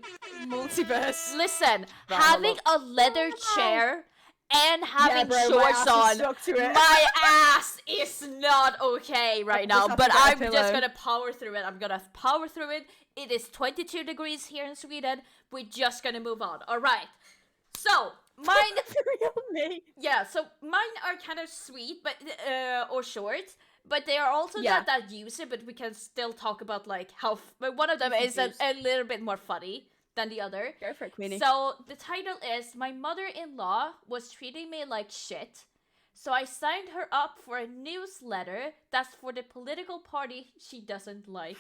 multiverse. Listen, Right, having hold a leather chair and having bro, my shorts ass is on, stuck to it. my ass is not okay right now. just have But to get a I'm just pillow. gonna power through it. I'm gonna power through it. It is 22 degrees here in Sweden. We're just gonna move on. All right. So mine. Me. Yeah, so mine are kind of sweet, but or short, but they are also not that juicy. But we can still talk about like how. But one of them is a little bit more funny than the other. Go for it, Queenie. So the title is "My mother-in-law was treating me like shit, so I signed her up for a newsletter that's for the political party she doesn't like."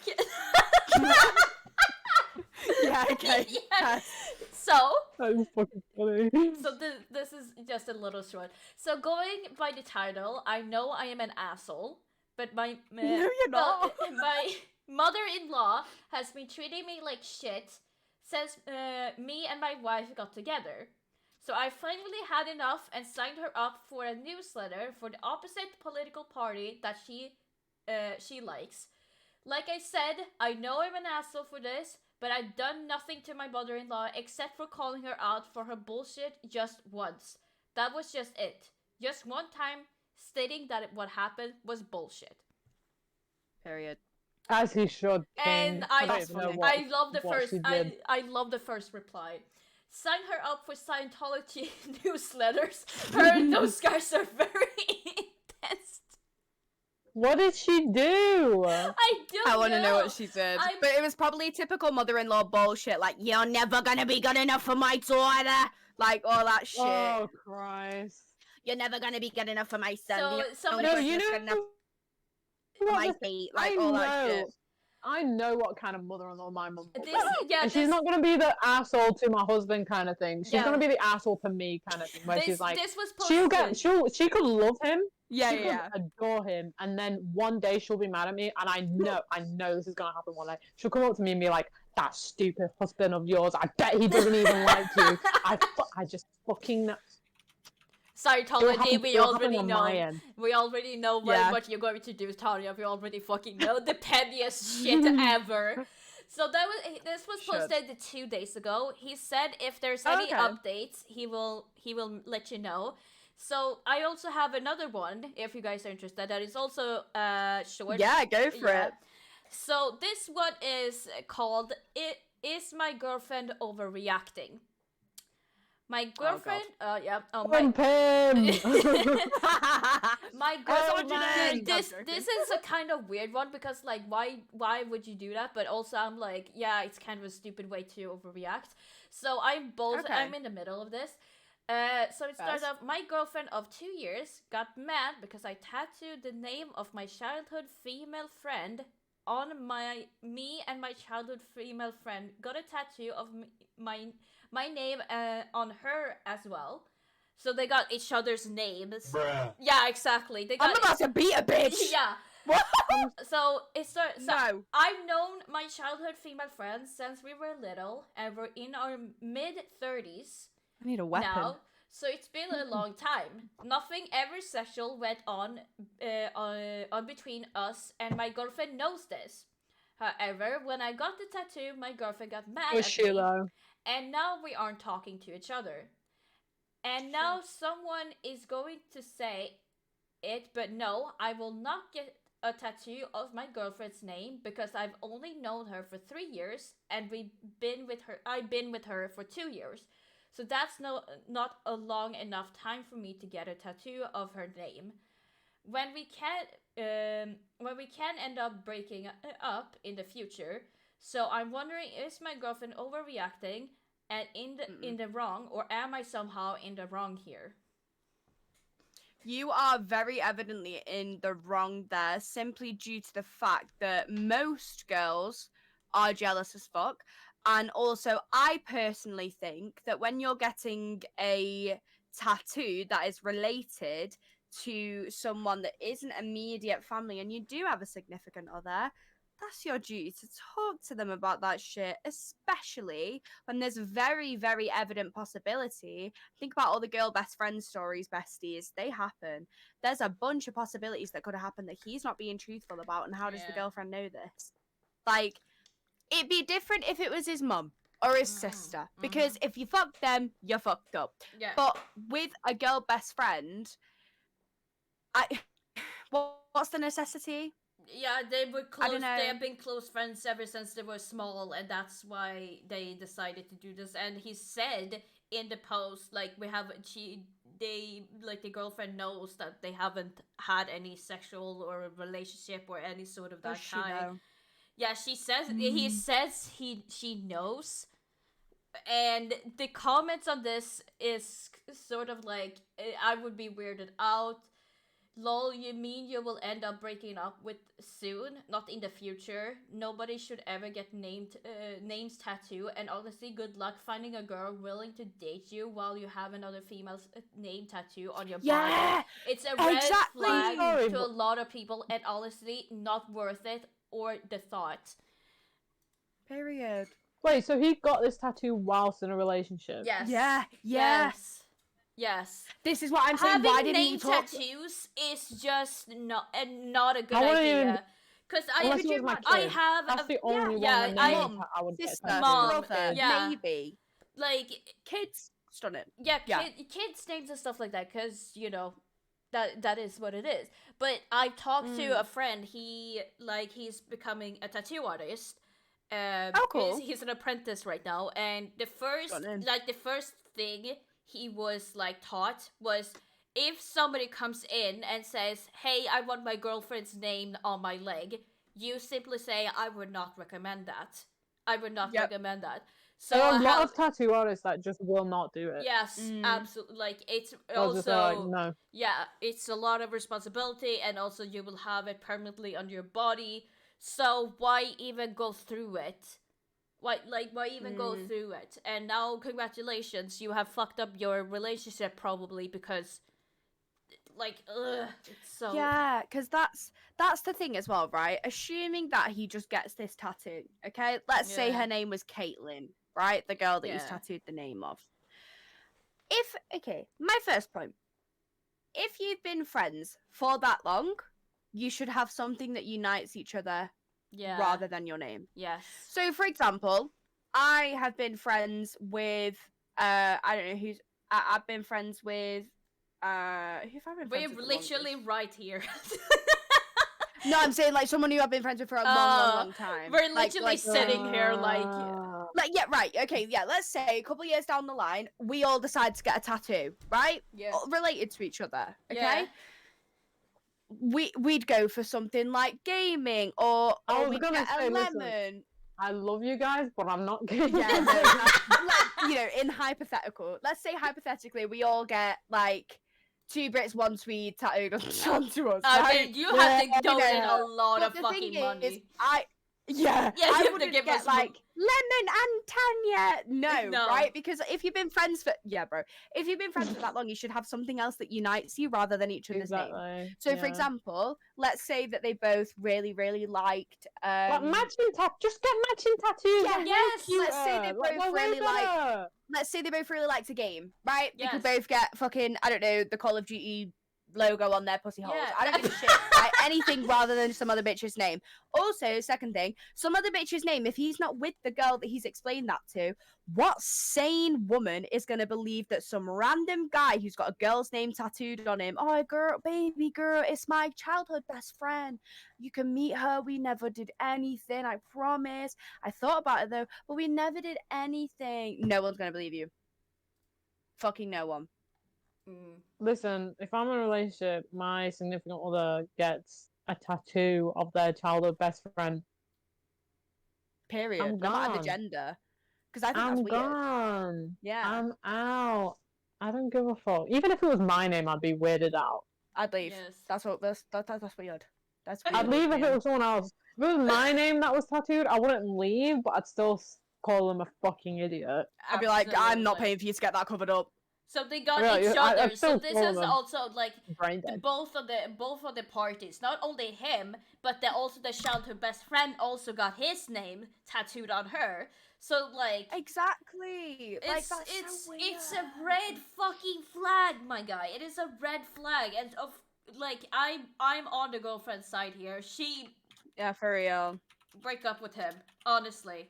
Yeah, okay. Yes. So. That is fucking funny. So this is just a little short. So going by the title, I know I am an asshole, but my No, you're not. my mother-in-law has been treating me like shit since me and my wife got together. So I finally had enough and signed her up for a newsletter for the opposite political party that she likes. Like I said, I know I'm an asshole for this, but I've done nothing to my mother-in-law except for calling her out for her bullshit just once. That was just it. Just one time stating that what happened was bullshit. Period. As he should. And King. I don't even know what- love the what first she did. I love the first reply. sign her up for Scientology newsletters. Those guys are very intense. What did she do? I want to know what she did. I'm- But it was probably typical mother-in-law bullshit, like, you're never gonna be good enough for my daughter. Like, all that shit. Oh, Christ. You're never gonna be good enough for my son. So, You're somebody- only No, you good enough know for my what? date. Like, all that shit. I know what kind of mother-in-law my mum will be. Yeah, And she's not going to be the asshole to my husband kind of thing. She's Yeah. going to be the asshole to me kind of thing. Where she's like, this was posted. she could love him. Yeah, She could adore him. And then one day she'll be mad at me. And I know this is going to happen one day. She'll come up to me and be like, that stupid husband of yours, I bet he doesn't even like you. I just fucking know. Scientology, we already know. We already know Yeah. what you're going to do, Tanya. We already fucking know the pettiest shit ever. So this was posted 2 days ago. He said if there's any updates, he will let you know. So I also have another one, if you guys are interested, that is also short. Yeah, go for it. So this one is called Is My Girlfriend Overreacting? My girlfriend, my girlfriend. This is a kind of weird one because like why would you do that? But also I'm like, yeah, it's kind of a stupid way to overreact. So I'm in the middle of this. So it starts off, my girlfriend of 2 years got mad because I tattooed the name of my childhood female friend on me and my childhood female friend got a tattoo of my name on her as well. So they got each other's names. Bruh. Yeah, exactly. They got I'm about to beat a bitch. Yeah. What? So it starts. So No. I've known my childhood female friends since we were little, and we're in our mid-30s I need a weapon. now. So it's been a long time. Nothing ever sexual went on between us, and my girlfriend knows this. However, when I got the tattoo, my girlfriend got mad Was at she me, though? and now we aren't talking to each other. And now someone is going to say it, but no, I will not get a tattoo of my girlfriend's name because I've only known her for 3 years, and I've been with her for 2 years. So that's not a long enough time for me to get a tattoo of her name. When we can end up breaking up in the future. So I'm wondering, is my girlfriend overreacting and in the wrong, or am I somehow in the wrong here? You are very evidently in the wrong there, simply due to the fact that most girls are jealous as fuck. And also, I personally think that when you're getting a tattoo that is related to someone that isn't immediate family and you do have a significant other, that's your duty to talk to them about that shit, especially when there's very, very evident possibility. Think about all the girl best friend stories, besties. They happen. There's a bunch of possibilities that could have happened that he's not being truthful about, and how does the girlfriend know this? Like, it'd be different if it was his mum or his sister, because if you fuck them, you're fucked up. Yeah. But with a girl best friend, what's the necessity? Yeah, they were close. I don't know. They have been close friends ever since they were small, and that's why they decided to do this. And he said in the post, like, the girlfriend knows that they haven't had any sexual or relationship or any sort of that Does she kind. know? Yeah, she says he says she knows. And the comments on this is sort of like, I would be weirded out. Lol, you mean you will end up breaking up with soon, not in the future? Nobody should ever get names tattoo, and honestly, good luck finding a girl willing to date you while you have another female's name tattoo on your body. It's a red flag to a lot of people, and honestly, not worth it or the thought. Period. Wait, so he got this tattoo whilst in a relationship? Yes. Yeah. Yes. This is what I'm saying. Having Why didn't name you talk? tattoos is just not a good I wouldn't idea. even- Because Unless it was my I kid. have That's the only yeah, one I would get Sister, tattooed. Mom, brother, yeah. maybe. like Kids, stunning. yeah, Yeah. kids names and stuff like that. Because that is what it is. But I talked to a friend. He's becoming a tattoo artist. Oh, cool. He's an apprentice right now, and the first thing he was like taught was, if somebody comes in and says, "Hey, I want my girlfriend's name on my leg," you simply say, "I would not recommend that. I would not recommend that." So there are a lot of tattoo artists that just will not do it. yes, absolutely. Like, it's They'll also just say, like, no. yeah, it's a lot of responsibility, and also you will have it permanently on your body. So why even go through it? Why even go through it? And now, congratulations, you have fucked up your relationship probably because, like, it's so... Yeah, because that's the thing as well, right? Assuming that he just gets this tattoo, okay? Let's say her name was Caitlin, right? The girl that he's tattooed the name of. My first point. If you've been friends for that long, you should have something that unites each other rather than your name. Yes. So, for example, I have been friends with, I don't know who's, I've been friends with, who have I been friends with? We're literally right here. No, I'm saying like someone who I've been friends with for a long time. We're literally sitting here like, yeah, right, okay, yeah. Let's say a couple years down the line, we all decide to get a tattoo, right? Yeah. Related to each other, okay? Yeah. We'd go for something like gaming, or we'd get a lemon. Listen, I love you guys, but I'm not getting. Yeah, no, like, you know, in hypothetical, let's say hypothetically, we all get like 2 Brits, 1 Swede tattooed onto us. Right? You have to donate a lot of fucking money. Is, I wouldn't get like Lemon and Tanya. No, right? Because if you've been friends for if you've been friends for that long, you should have something else that unites you rather than each other's name. So, for example, let's say that they both really, really liked but matching just get matching tattoos. Yeah, yes. Let's say they both really like. Let's say they both really liked a game, right? Yes. They could both get fucking, I don't know, the Call of Duty logo on their pussy holes. I don't give a shit, right? Anything rather than some other bitch's name. Also, second thing, some other bitch's name, if he's not with the girl that he's explained that to, what sane woman is going to believe that some random guy who's got a girl's name tattooed on him, oh, girl, baby girl, it's my childhood best friend. You can meet her. We never did anything, I promise. I thought about it, though, but we never did anything. No one's going to believe you. Fucking no one. Listen, if I'm in a relationship, my significant other gets a tattoo of their childhood best friend. Period. No matter the gender. Because I think that's weird. Gone. Yeah. I'm out. I don't give a fuck. Even if it was my name, I'd be weirded out. I'd leave. Yes. That's weird. That's weird. I'd leave if it was someone else. If it was my name that was tattooed, I wouldn't leave, but I'd still call them a fucking idiot. I'd be like, I'm not paying for you to get that covered up. So they got each other. So this is also like both of the parties. Not only him, but also the childhood best friend also got his name tattooed on her. So like exactly, it's a red fucking flag, my guy. It is a red flag, and I'm on the girlfriend's side here. For real. Break up with him, honestly.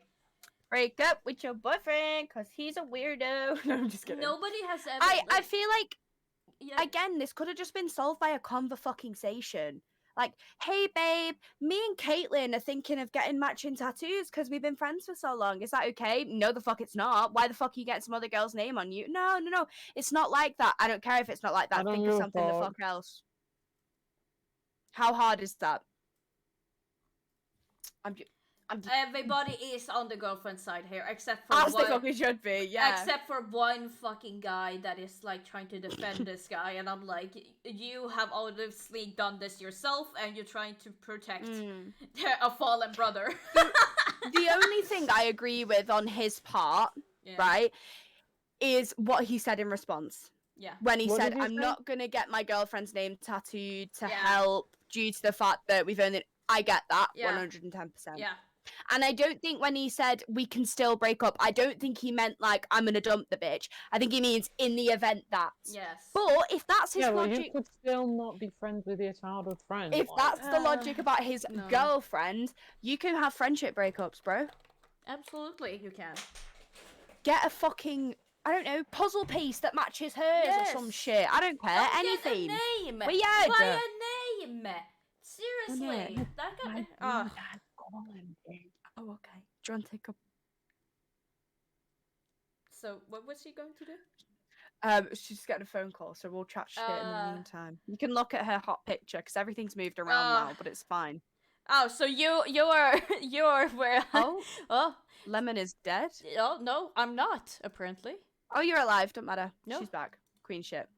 Break up with your boyfriend because he's a weirdo. No, I'm just kidding. Nobody has ever. I feel like again, this could have just been solved by a conversation. Like, hey babe, me and Caitlin are thinking of getting matching tattoos because we've been friends for so long. Is that okay? No, the fuck it's not. Why the fuck are you getting some other girl's name on you? No. It's not like that. I don't care if it's not like that. Think of something the fuck else. How hard is that? Everybody is on the girlfriend's side here, except for as they fucking should be, yeah. Except for one fucking guy that is like trying to defend this guy, and I'm like, you have obviously done this yourself, and you're trying to protect a fallen brother. The only thing I agree with on his part, right, is what he said in response. Yeah. When he said, I'm not gonna get my girlfriend's name tattooed to help due to the fact that we've only. I get that 110%. Yeah. And I don't think when he said we can still break up, I don't think he meant like I'm gonna dump the bitch. I think he means in the event that. Yes. But if that's his logic, you could still not be friends with your childhood friend. If that's the logic about his girlfriend, you can have friendship breakups, bro. Absolutely, you can. Get a fucking puzzle piece that matches hers or some shit. I don't care. Anything. Get a name. Weird. Buy a name. Seriously. That guy. Oh, okay. Do you want to take a So what was she going to do? She's just getting a phone call, so we'll chat shit in the meantime. You can look at her hot picture because everything's moved around now, but it's fine. Oh, so you're where? Oh, Oh, Lemon is dead. oh no, I'm not apparently. Oh, you're alive. Don't matter. No. She's back. Queen shit.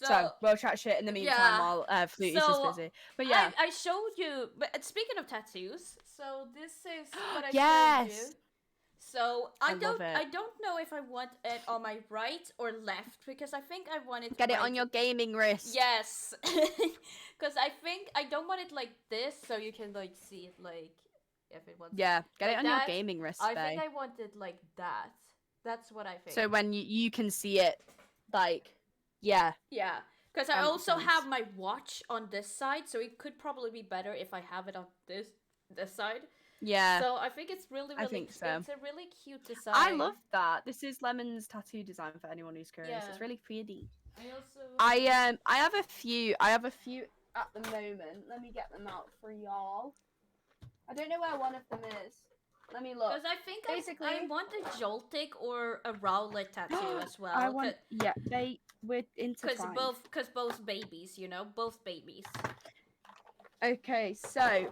So we'll chat shit in the meantime while Fluties is busy. But yeah, I showed you. But speaking of tattoos, so this is what I showed you. So I don't know if I want it on my right or left because I think I want it. Get it on your gaming wrist. Yes, because I think I don't want it like this, so you can like see it like if it wants. Yeah, get like it on your gaming wrist. I think I want it like that. That's what I think. So when you can see it, like, yeah. Yeah, because I also have my watch on this side, so it could probably be better if I have it on this side. Yeah. So I think it's really I think so. It's a really cute design. I love that. This is Lemon's tattoo design for anyone who's curious. Yeah. It's really pretty. I have a few at the moment. Let me get them out for y'all. I don't know where one of them is. Let me look. Because I think basically I want a Joltik or a Rowlet tattoo as well. I want we're intertwined. Because both babies, you know, both babies. Okay, so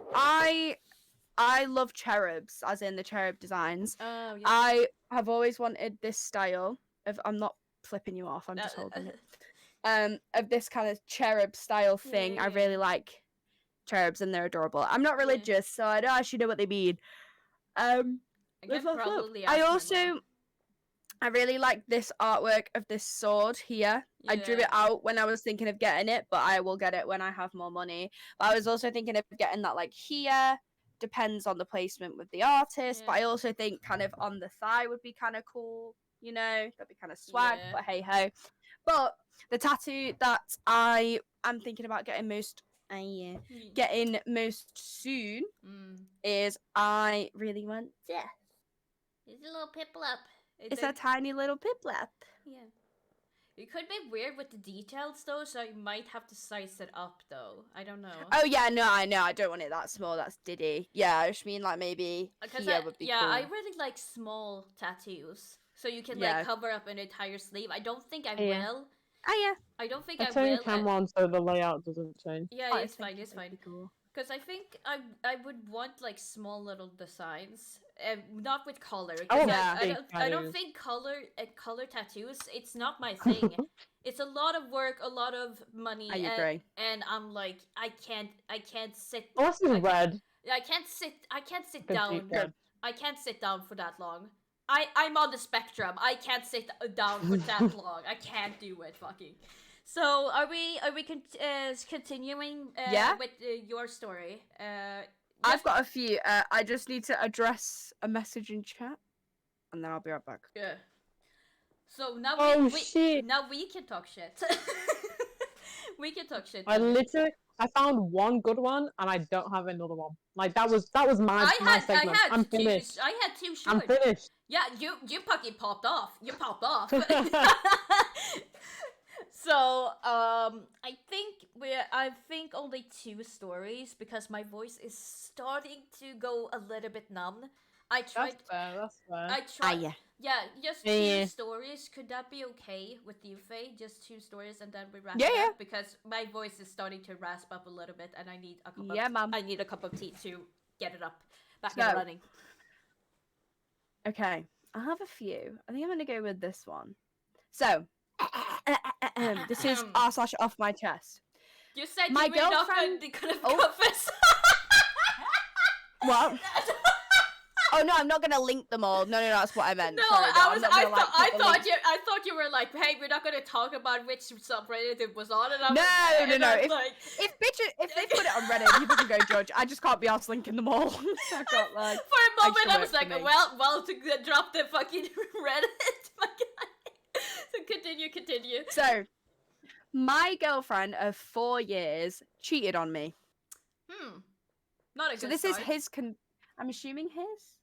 I love cherubs, as in the cherub designs. Oh, yeah. I have always wanted this style of. I'm not flipping you off. I'm just holding it. Of this kind of cherub style thing. Yeah. I really like cherubs, and they're adorable. I'm not religious, so I don't actually know what they mean. I really like this artwork of this sword here. Yeah. I drew it out when I was thinking of getting it, but I will get it when I have more money. But I was also thinking of getting that like here. Depends on the placement with the artist, but I also think kind of on the thigh would be kind of cool, you know, that'd be kind of swag, but hey ho. But the tattoo that I am thinking about getting most soon is I really want this. It's a little piplup. It's a tiny little piplup. Yeah. It could be weird with the details though, so you might have to size it up though. I don't know. Oh yeah, no, I know. I don't want it that small. That's Diddy. Yeah, I just mean like maybe here would be cool. I really like small tattoos, so you can like cover up an entire sleeve. I don't think I will. Oh yeah. I don't think I will. Turn camera on so the layout doesn't change. Yeah, it's fine. It's fine. Cool. Because I think I would want like small little designs, not with color. Oh yeah, I don't think color tattoos. It's not my thing. It's a lot of work, a lot of money. I agree. And I'm like, I can't sit. Oh, this is red. I can't sit down. I can't sit down for that long. I'm on the spectrum. I can't sit down for that long. I can't do it. Fucking. So are we continuing with your story? I've got a few. I just need to address a message in chat, and then I'll be right back. Yeah. So now now we can talk shit. We can talk shit. I found one good one, and I don't have another one. Like that was my segment. I'm finished. I had two short. I'm finished. Yeah, you fucking popped off. You popped off. So, I think only 2 stories because my voice is starting to go a little bit numb. That's fair. I tried. Just 2 stories. Could that be okay with you, Faye? Just 2 stories and then we wrap it up? Because my voice is starting to rasp up a little bit and I need a cup I need a cup of tea to get it up back and running. Okay, I have a few. I think I'm gonna go with this one. So, this is r/off my chest. You said my you were not gonna confess. What? Oh no, I'm not gonna link them all. No, that's what I meant. No, sorry, I thought you were like, hey, we're not gonna talk about which subreddit it was on, and I'm no. If they put it on Reddit, people can go judge. I just can't be asked linking them all. I can't, like, for a moment, I was like, well, to drop the fucking Reddit. So continue. So, my girlfriend of 4 years cheated on me. Not a good So this start. is his I'm assuming his?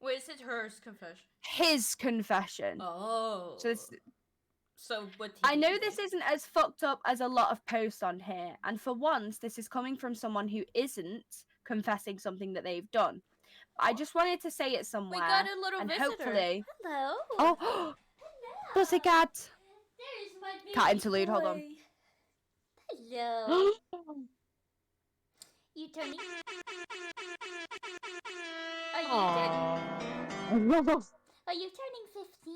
Wait, is it hers confession? His confession. Oh. So what? I know this isn't as fucked up as a lot of posts on here, and for once, this is coming from someone who isn't confessing something that they've done. I just wanted to say it We somewhere. got a little and visitor. hopefully... Hello. Oh, pussycat. There's my baby Cat interlude, hold on. boy. Hello. You turning? Are you Are you turning 15?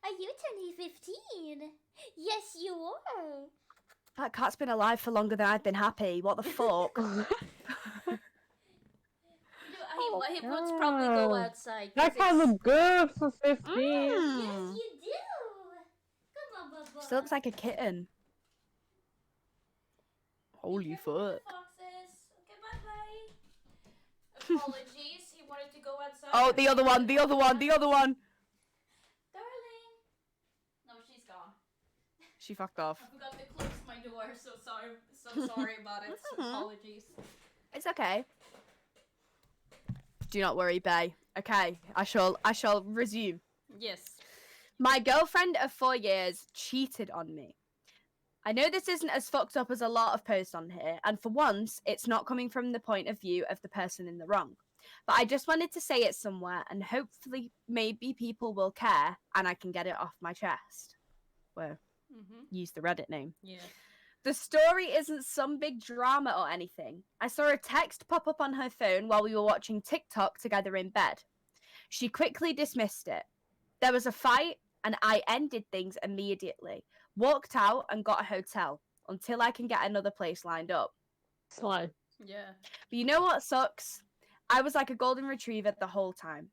Are you turning 15? Yes, you are. That cat's been alive for longer than I've been happy. What the fuck? He wants probably go outside. That cat look good for 15. Yes, you do. Come on, Bubba. Still looks like a kitten. Holy fuck. Foxes. Okay, bye-bye. Apologies, he wanted to go outside. Oh, the other one. Darling. No, she's gone. She fucked off. I forgot to close my door, so sorry about it. Apologies. It's okay. Do not worry, Bay. Okay, I shall resume. Yes. My girlfriend of 4 years cheated on me. I know this isn't as fucked up as a lot of posts on here, and for once, it's not coming from the point of view of the person in the wrong. But I just wanted to say it somewhere, and hopefully maybe people will care, and I can get it off my chest. Well, use the Reddit name. Yeah. The story isn't some big drama or anything. I saw a text pop up on her phone while we were watching TikTok together in bed. She quickly dismissed it. There was a fight, and I ended things immediately. Walked out and got a hotel until I can get another place lined up. Slow. Yeah. But you know what sucks? I was like a golden retriever the whole time.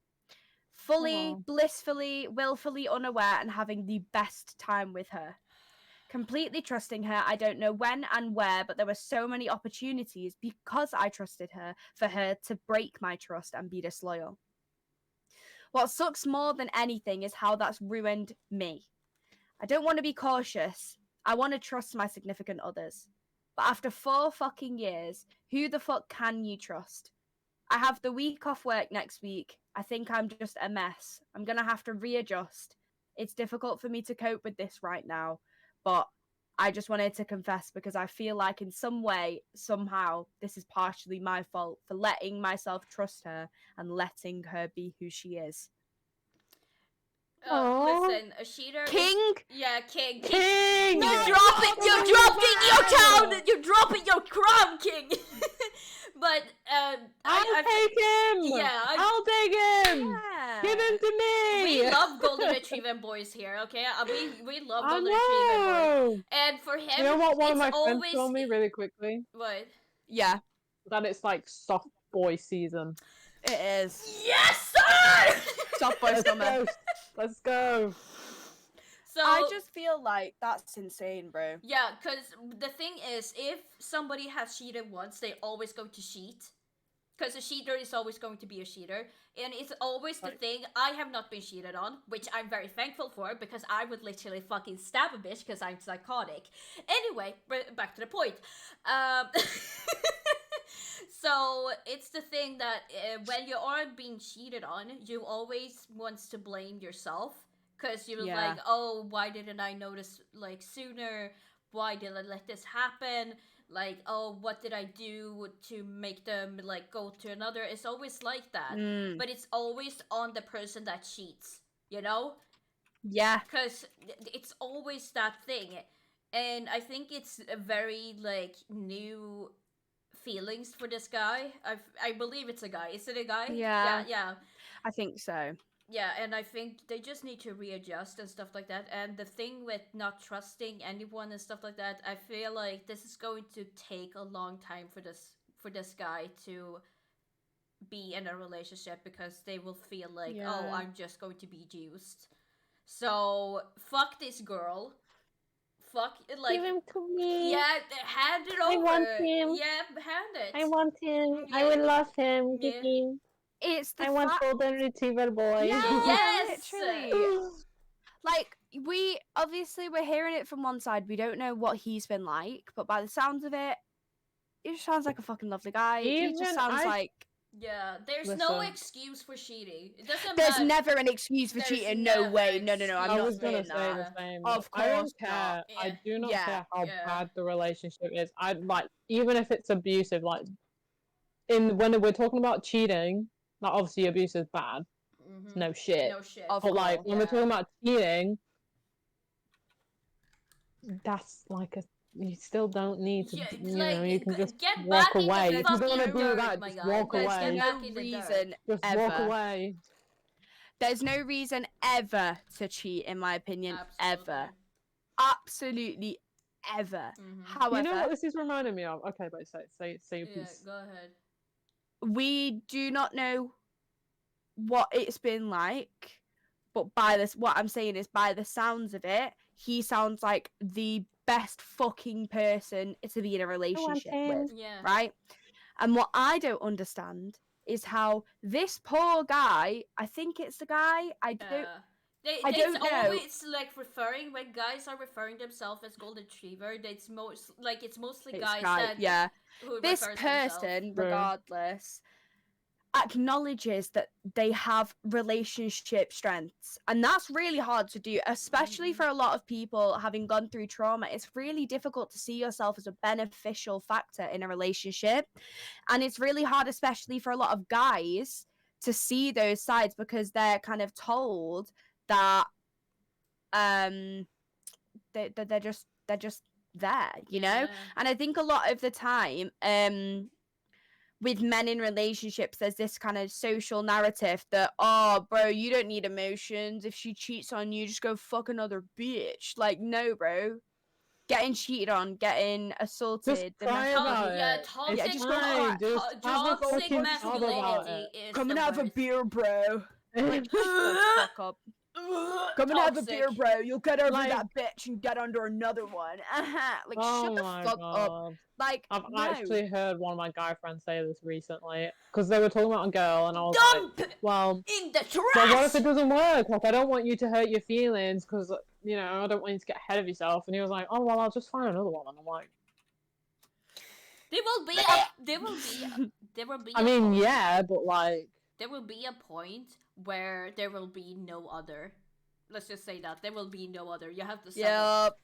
Fully, blissfully, willfully unaware and having the best time with her. Completely trusting her, I don't know when and where, but there were so many opportunities because I trusted her for her to break my trust and be disloyal. What sucks more than anything is how that's ruined me. I don't want to be cautious. I want to trust my significant others. But after 4 fucking years, who the fuck can you trust? I have the week off work next week. I think I'm just a mess. I'm going to have to readjust. It's difficult for me to cope with this right now. But I just wanted to confess because I feel like in some way, somehow, this is partially my fault for letting myself trust her and letting her be who she is. Listen, a cheater. King? Yeah, king. King! You're dropping your crown! You're dropping your crown, king! But, I'll take him! Yeah, I'll take him! Yeah. Give him to me! we love golden retriever boys here, okay? We love I golden retriever boys. know! And for him, You know what one of it's my friends always... told me really quickly? What? Yeah, That it's like soft boy season. it is. Yes, sir! Soft boy Let's stomach. go! Let's go! So, I just feel like that's insane, bro. yeah, because the thing is, if somebody has cheated once, they always go to cheat. Because a cheater is always going to be a cheater. And it's always the thing, I have not been cheated on, which I'm very thankful for, because I would literally fucking stab a bitch because I'm psychotic. Anyway, back to the point. So, it's the thing that when you are being cheated on, you always want to blame yourself. Because you're like, oh, why didn't I notice, like, sooner? Why did I let this happen? Like, oh, what did I do to make them, like, go to another? It's always like that. But it's always on the person that cheats, you know? Yeah. Because it's always that thing. And I think it's a very, like, new feelings for this guy. I believe it's a guy. Is it a guy? Yeah. Yeah. I think so. Yeah, and I think they just need to readjust and stuff like that. And the thing with not trusting anyone and stuff like that, I feel like this is going to take a long time for this guy to be in a relationship because they will feel like, oh, I'm just going to be used. So fuck this girl. Fuck, like, Give him to me! yeah, hand it over. I want him! Yeah, hand it. I want him! Yeah. I will love him! Yeah. Give him! It's the I want fact... golden retriever boy! Yeah, Yes! literally. Like, we're hearing it from one side. We don't know what he's been like, but by the sounds of it, he just sounds like a fucking lovely guy. He just sounds like... Yeah, there's no Listen. excuse for cheating. It doesn't There's matter. never an excuse for There's cheating. No never way. an No, I'm excuse. I not was gonna saying say that. the same. Of I don't course care. not. Yeah. I do not Yeah. care how Yeah. bad the relationship is. I like even if it's abusive. Like when we're talking about cheating, Like, obviously, abuse is bad. It's no shit. No shit. Of But, like, course, when we're talking about cheating, that's like a... You still don't need to, Yeah, you like, know, you can just get walk back in away. the If you don't want to fucking do dirt, that, my just guy. walk there's away. Get back no in the reason dirt. Just ever. walk away. There's no reason ever to cheat, in my opinion. Absolutely. Ever. Absolutely ever. However, You know what this is reminding me of? Okay, but say your Yeah, piece. go ahead. we do not know what it's been like, but by this, what I'm saying is, by the sounds of it, he sounds like the best fucking person to be in a relationship with, Yeah. right? And what I don't understand is how this poor guy, I think it's the guy, I They don't know. always like referring when guys are referring themselves as golden retriever. It's mostly It's guys guy, that yeah. who This refers person, themselves. regardless, acknowledges that they have relationship strengths, and that's really hard to do, especially for a lot of people having gone through trauma. It's really difficult to see yourself as a beneficial factor in a relationship, and it's really hard, especially for a lot of guys, to see those sides because they're kind of told that they're just there, you know. And I think a lot of the time with men in relationships, there's this kind of social narrative that, oh, bro, you don't need emotions. If she cheats on you, just go fuck another bitch. Like, no, bro. Getting cheated on, getting assaulted. Just cry about Yeah, it. toxic, Yeah, just go cry. toxic fucking masculinity is Come the and have a worst. beer, bro. Like, shut the fuck up. Come and have a beer, Toxic. bro. You'll get over Like- that bitch and get under another one. Like, Oh shut the my fuck up. God. Like, I've no. actually heard one of my guy friends say this recently because they were talking about a girl, and I was Dump like, well, in the trash. but what if it doesn't work? Like, I don't want you to hurt your feelings because, you know, I don't want you to get ahead of yourself. And he was like, oh, well, I'll just find another one. And I'm like, There will be I a mean, point. yeah, but like, There will be a point where there will be no other. Let's just say that there will be no other. You have to settle. Yep.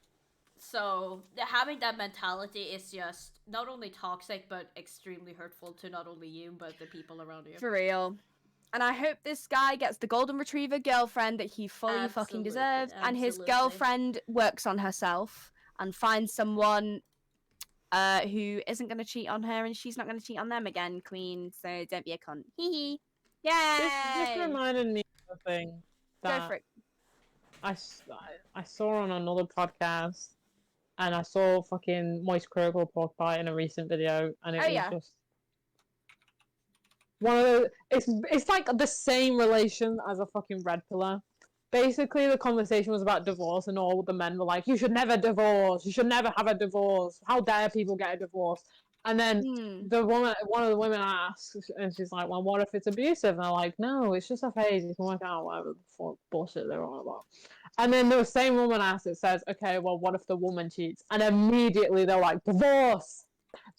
So having that mentality is just not only toxic but extremely hurtful to not only you but the people around you. For real. And I hope this guy gets the golden retriever girlfriend that he fully fucking Absolutely, deserves, and his absolutely. girlfriend works on herself and finds someone who isn't going to cheat on her, and she's not going to cheat on them again, queen. So don't be a cunt. Hee hee. this Yay! reminded me of a thing Go that for it. I saw on another podcast, and I saw fucking Moist Krogel talk about it in a recent video, and it was just one of the... It's like the same relation as a fucking red pillar. Basically, the conversation was about divorce, and all the men were like, you should never divorce, you should never have a divorce, how dare people get a divorce. And then one of the women asks, and she's like, well, what if it's abusive? And they're like, no, it's just a phase, you can work out whatever the fuck bullshit they're on about. And then the same woman asks, it says, okay, well, what if the woman cheats? And immediately they're like, divorce,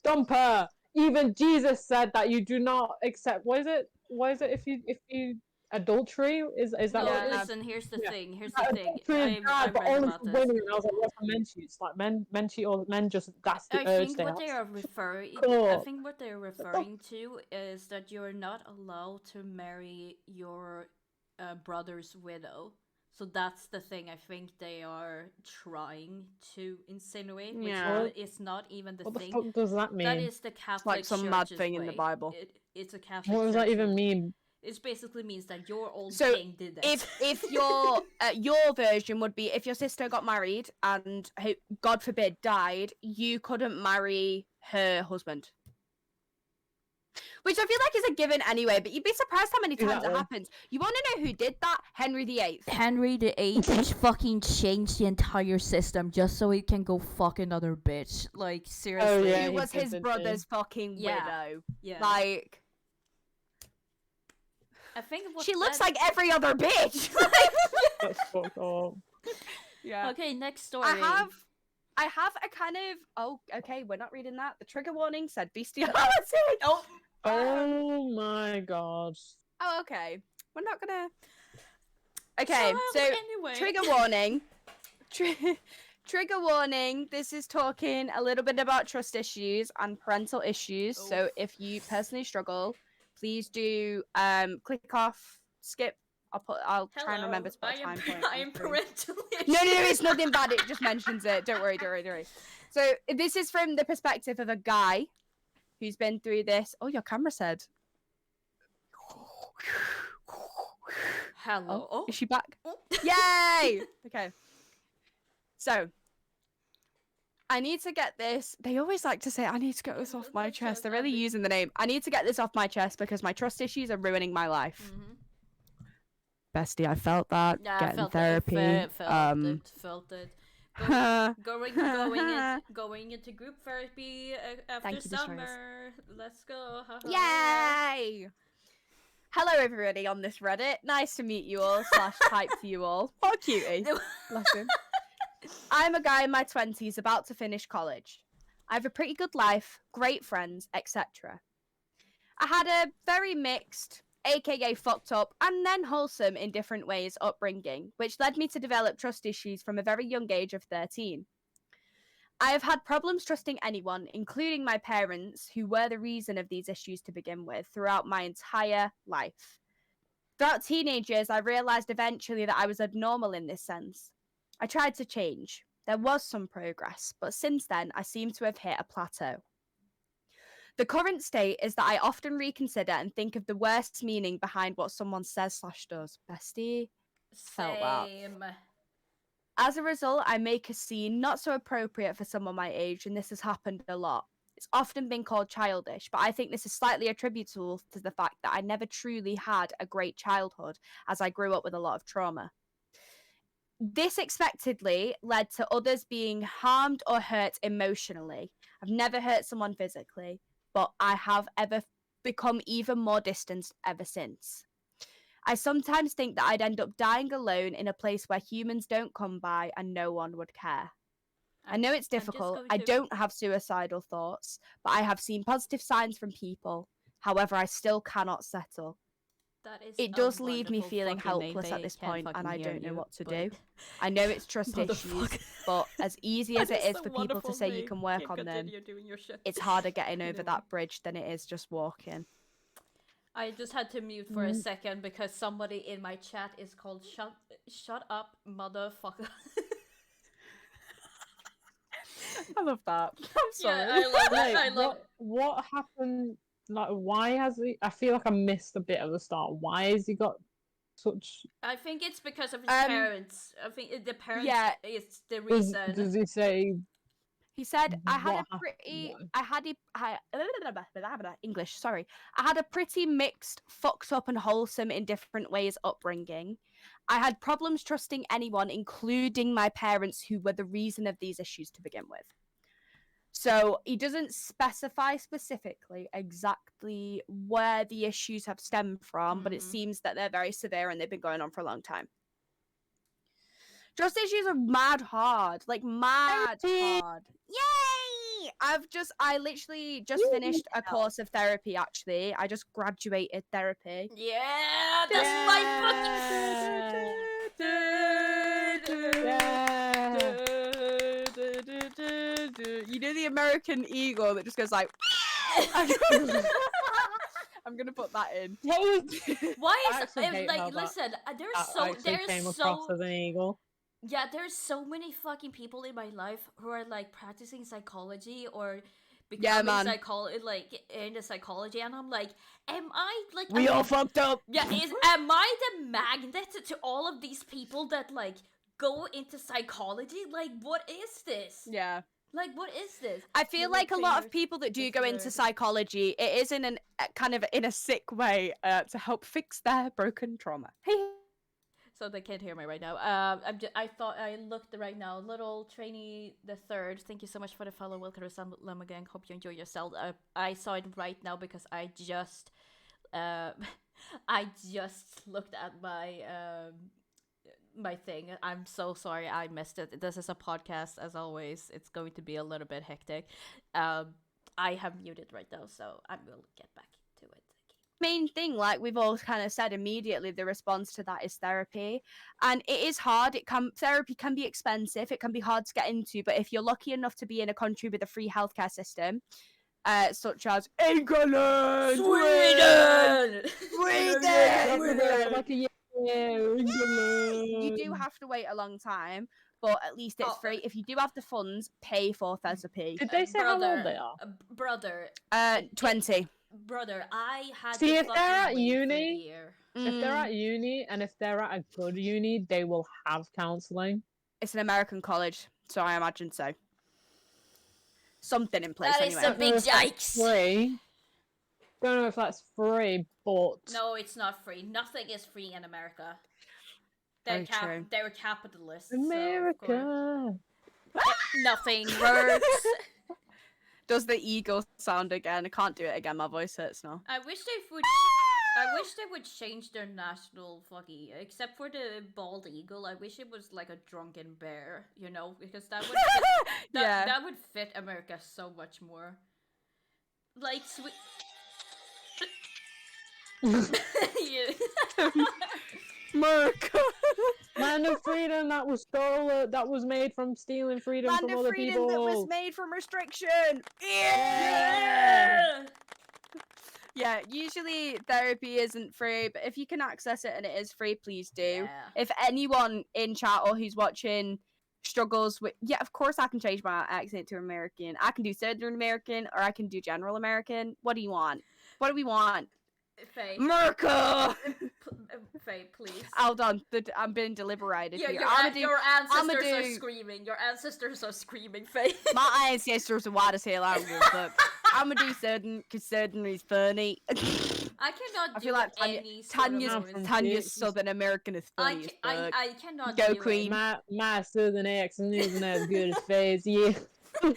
dump her. Even Jesus said that you do not accept... What is it if you adultery is that No, what it is? listen, here's the thing. Adultery is bad, but only for women. And I was like, what for men cheats? Like men cheat, or men just... That's the urge think they what have. they are referring. Cool. I think what they're referring to is that you're not allowed to marry your brother's widow. So that's the thing I think they are trying to insinuate, which is not even the What thing. the fuck does that mean? That is the Catholic like some mad Church's thing in the way. Bible. It's a Catholic. What does that Church even rule. mean? It basically means that your old So king did that. if your version would be, if your sister got married and God forbid died, you couldn't marry her husband. Which I feel like is a given anyway, but you'd be surprised how many times it happens. You want to know who did that? Henry VIII. Henry VIII fucking changed the entire system just so he can go fuck another bitch. Like, seriously. Oh, yeah, Who he was did, his didn't brother's fucking widow. Yeah. Like, I think she looks like every other bitch. That's fucked up. Yeah. Okay, next story. I have a kind of... Oh, okay, we're not reading that. The trigger warning said bestiality. Oh my god. Oh, okay. We're not gonna... Okay, so anyway. trigger warning. Trigger warning. This is talking a little bit about trust issues and parental issues. So if you personally struggle, please do click off, skip. I'll try and remember to put a time point. I am parentally No, it's nothing bad. It just mentions it. Don't worry. So this is from the perspective of a guy who's been through this. Oh, your camera said. Hello. Oh. Is she back? Oh. Yay! Okay. So, I need to get this. They always like to say, I need to get this off my chest. They're really using the name. I need to get this off my chest because my trust issues are ruining my life. Mm-hmm. Bestie, I felt that. Yeah, Getting I felt therapy. It. Felt it. Going into group therapy after summer. Let's go. Yay! Hello, everybody on this Reddit. Nice to meet you all. / type to you all. What a cutie. Bless him. I'm a guy in my 20s about to finish college. I have a pretty good life, great friends, etc. I had a very mixed, aka fucked up, and then wholesome in different ways upbringing, which led me to develop trust issues from a very young age of 13. I have had problems trusting anyone, including my parents, who were the reason of these issues to begin with, throughout my entire life. Throughout teenage years, I realised eventually that I was abnormal in this sense. I tried to change. There was some progress, but since then, I seem to have hit a plateau. The current state is that I often reconsider and think of the worst meaning behind what someone says / does. Bestie? Felt that. Same. As a result, I make a scene not so appropriate for someone my age, and this has happened a lot. It's often been called childish, but I think this is slightly attributable to the fact that I never truly had a great childhood, as I grew up with a lot of trauma. This expectedly led to others being harmed or hurt emotionally. I've never hurt someone physically, but I have ever become even more distanced ever since. I sometimes think that I'd end up dying alone in a place where humans don't come by and no one would care. I know it's difficult. I don't have suicidal thoughts, but I have seen positive signs from people. However, I still cannot settle. It does leave me feeling helpless at this point, and I don't know what to do. I know it's trust issues, but as easy as it is for people to say you can work on them, it's harder getting over that bridge than it is just walking. I just had to mute for a second because somebody in my chat is called Shut Up, Motherfucker. I love that. I'm sorry. Yeah, I love it. I love it. What happened? Like, why has he? I feel like I missed a bit of the start. Why has he got such? I think it's because of his parents. I think the parents is the reason. Does he say? He said, I had a pretty mixed, fucked up and wholesome in different ways upbringing. I had problems trusting anyone, including my parents, who were the reason of these issues to begin with. So he doesn't specify specifically exactly where the issues have stemmed from, but it seems that they're very severe and they've been going on for a long time. Trust issues are mad hard. Like, mad hard. Yay! I literally just finished a course of therapy, actually. I just graduated therapy. Yeah! That's my fucking... You know the American Eagle that just goes like... I'm gonna put that in. Why is it... Like, listen, there's so... as an eagle. Yeah, there's so many fucking people in my life who are like practicing psychology or becoming into psychology, and I'm like, am I like we all fucked up? Yeah, am I the magnet to all of these people that like go into psychology? Like, what is this? Yeah. Like, what is this? I feel like a lot of people that do go into psychology, it is in a kind of in a sick way to help fix their broken trauma. Hey. So they can't hear me right now. I thought I looked right now. Little Trainee the Third. Thank you so much for the follow. Welcome to Lemma Gang. Hope you enjoy yourself. I saw it right now because I just looked at my my thing. I'm so sorry I missed it. This is a podcast, as always. It's going to be a little bit hectic. I have muted right now, so I will get back to it. Main thing, like we've all kind of said immediately, the response to that is therapy, and it is hard. Therapy can be expensive, it can be hard to get into, but if you're lucky enough to be in a country with a free healthcare system, such as England, Sweden! Sweden. Like a year. You do have to wait a long time, but at least it's free. If you do have the funds, pay for therapy. Did they say how old they are? Brother, 20. brother, I had See, to if they're at fucking wait for a uni- year. If they're at uni and if they're at a good uni, they will have counselling. It's an American college, so I imagine so. Something in place That is anyway. a big yikes. Free. Don't know if that's free, but No, it's not free. Nothing is free in America. Very true. They're capitalists. So of course- America. nothing works. Does the eagle sound again? I can't do it again. My voice hurts now. I wish they would change their national fucking, except for the bald eagle. I wish it was like a drunken bear, you know, because that would that would fit America so much more. Like yeah. America. Land of freedom that was stolen, that was made from stealing freedom Land from of other freedom people. that was made from restriction. Yeah. Yeah, usually therapy isn't free, but if you can access it and it is free, please do. Yeah. If anyone in chat or who's watching struggles with, of course I can change my accent to American. I can do Southern American or I can do General American. What do you want? What do we want? Faye. America! Faye, please. Hold on, I'm being deliberated Yeah, here. your ancestors are do- screaming. Your ancestors are screaming, Faye. My ancestors are white as hell. I don't give a fuck. I'm gonna do Southern because Southern is funny. I cannot I do feel like any sort of Tanya's, voice. Tanya's Southern American is I, funny as I, fuck. I cannot Go do Queen. it. My southern accent isn't as good as Faye's. Yeah.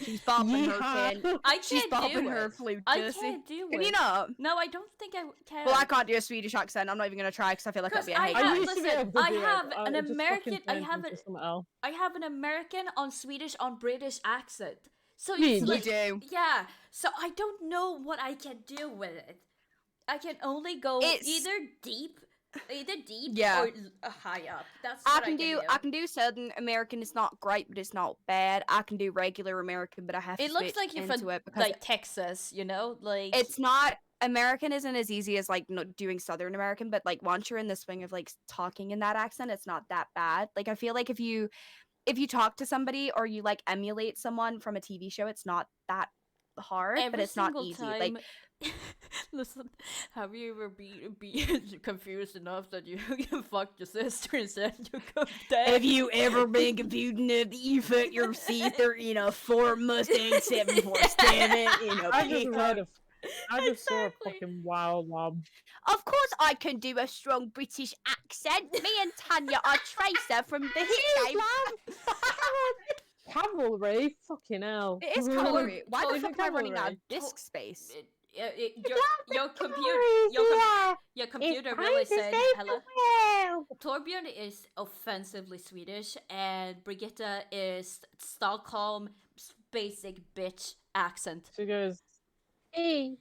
She's bopping her Yeehaw. tin. I She's can't do bopping her it. flute. I Jessie. can't do Can it. you not? No, I don't think I can. Well, I can't do a Swedish accent. I'm not even gonna try because I feel like that'd Because be a I hate. have- I used to be listen, able to I do it, have but an it just American- fucking I turned have into a- something else. I have an American on Swedish on British accent. So Really? it's You like, do. yeah. So I don't know what I can do with it. I can only go It's- either deep Yeah. or high up. That's I what can do. I can do Southern American. It's not great, but it's not bad. I can do regular American, but I have to It looks switch like you're into from it because like Texas, you know, like it's not. American isn't as easy as like not doing Southern American, but like once you're in the swing of like talking in that accent, it's not that bad. Like I feel like if you talk to somebody or you like emulate someone from a TV show, it's not that hard, but it's not easy. Like listen, have you ever be confused enough that you fucked your sister and said you come dead? have you ever been confused enough that you fucked your sister in a Ford Mustang 747 in a I just pickup? read a I just saw a Exactly. fucking wild lob. Of course I can do a strong British accent. Me and Tanya are Tracer from the hit game. Cavalry? Fucking hell. It is cavalry. Why the Is fuck it am I running out cavalry? of disk space? Your computer your computer really said hello. Torbjörn is offensively Swedish and Brigitta is Stockholm basic bitch accent. She goes, hey.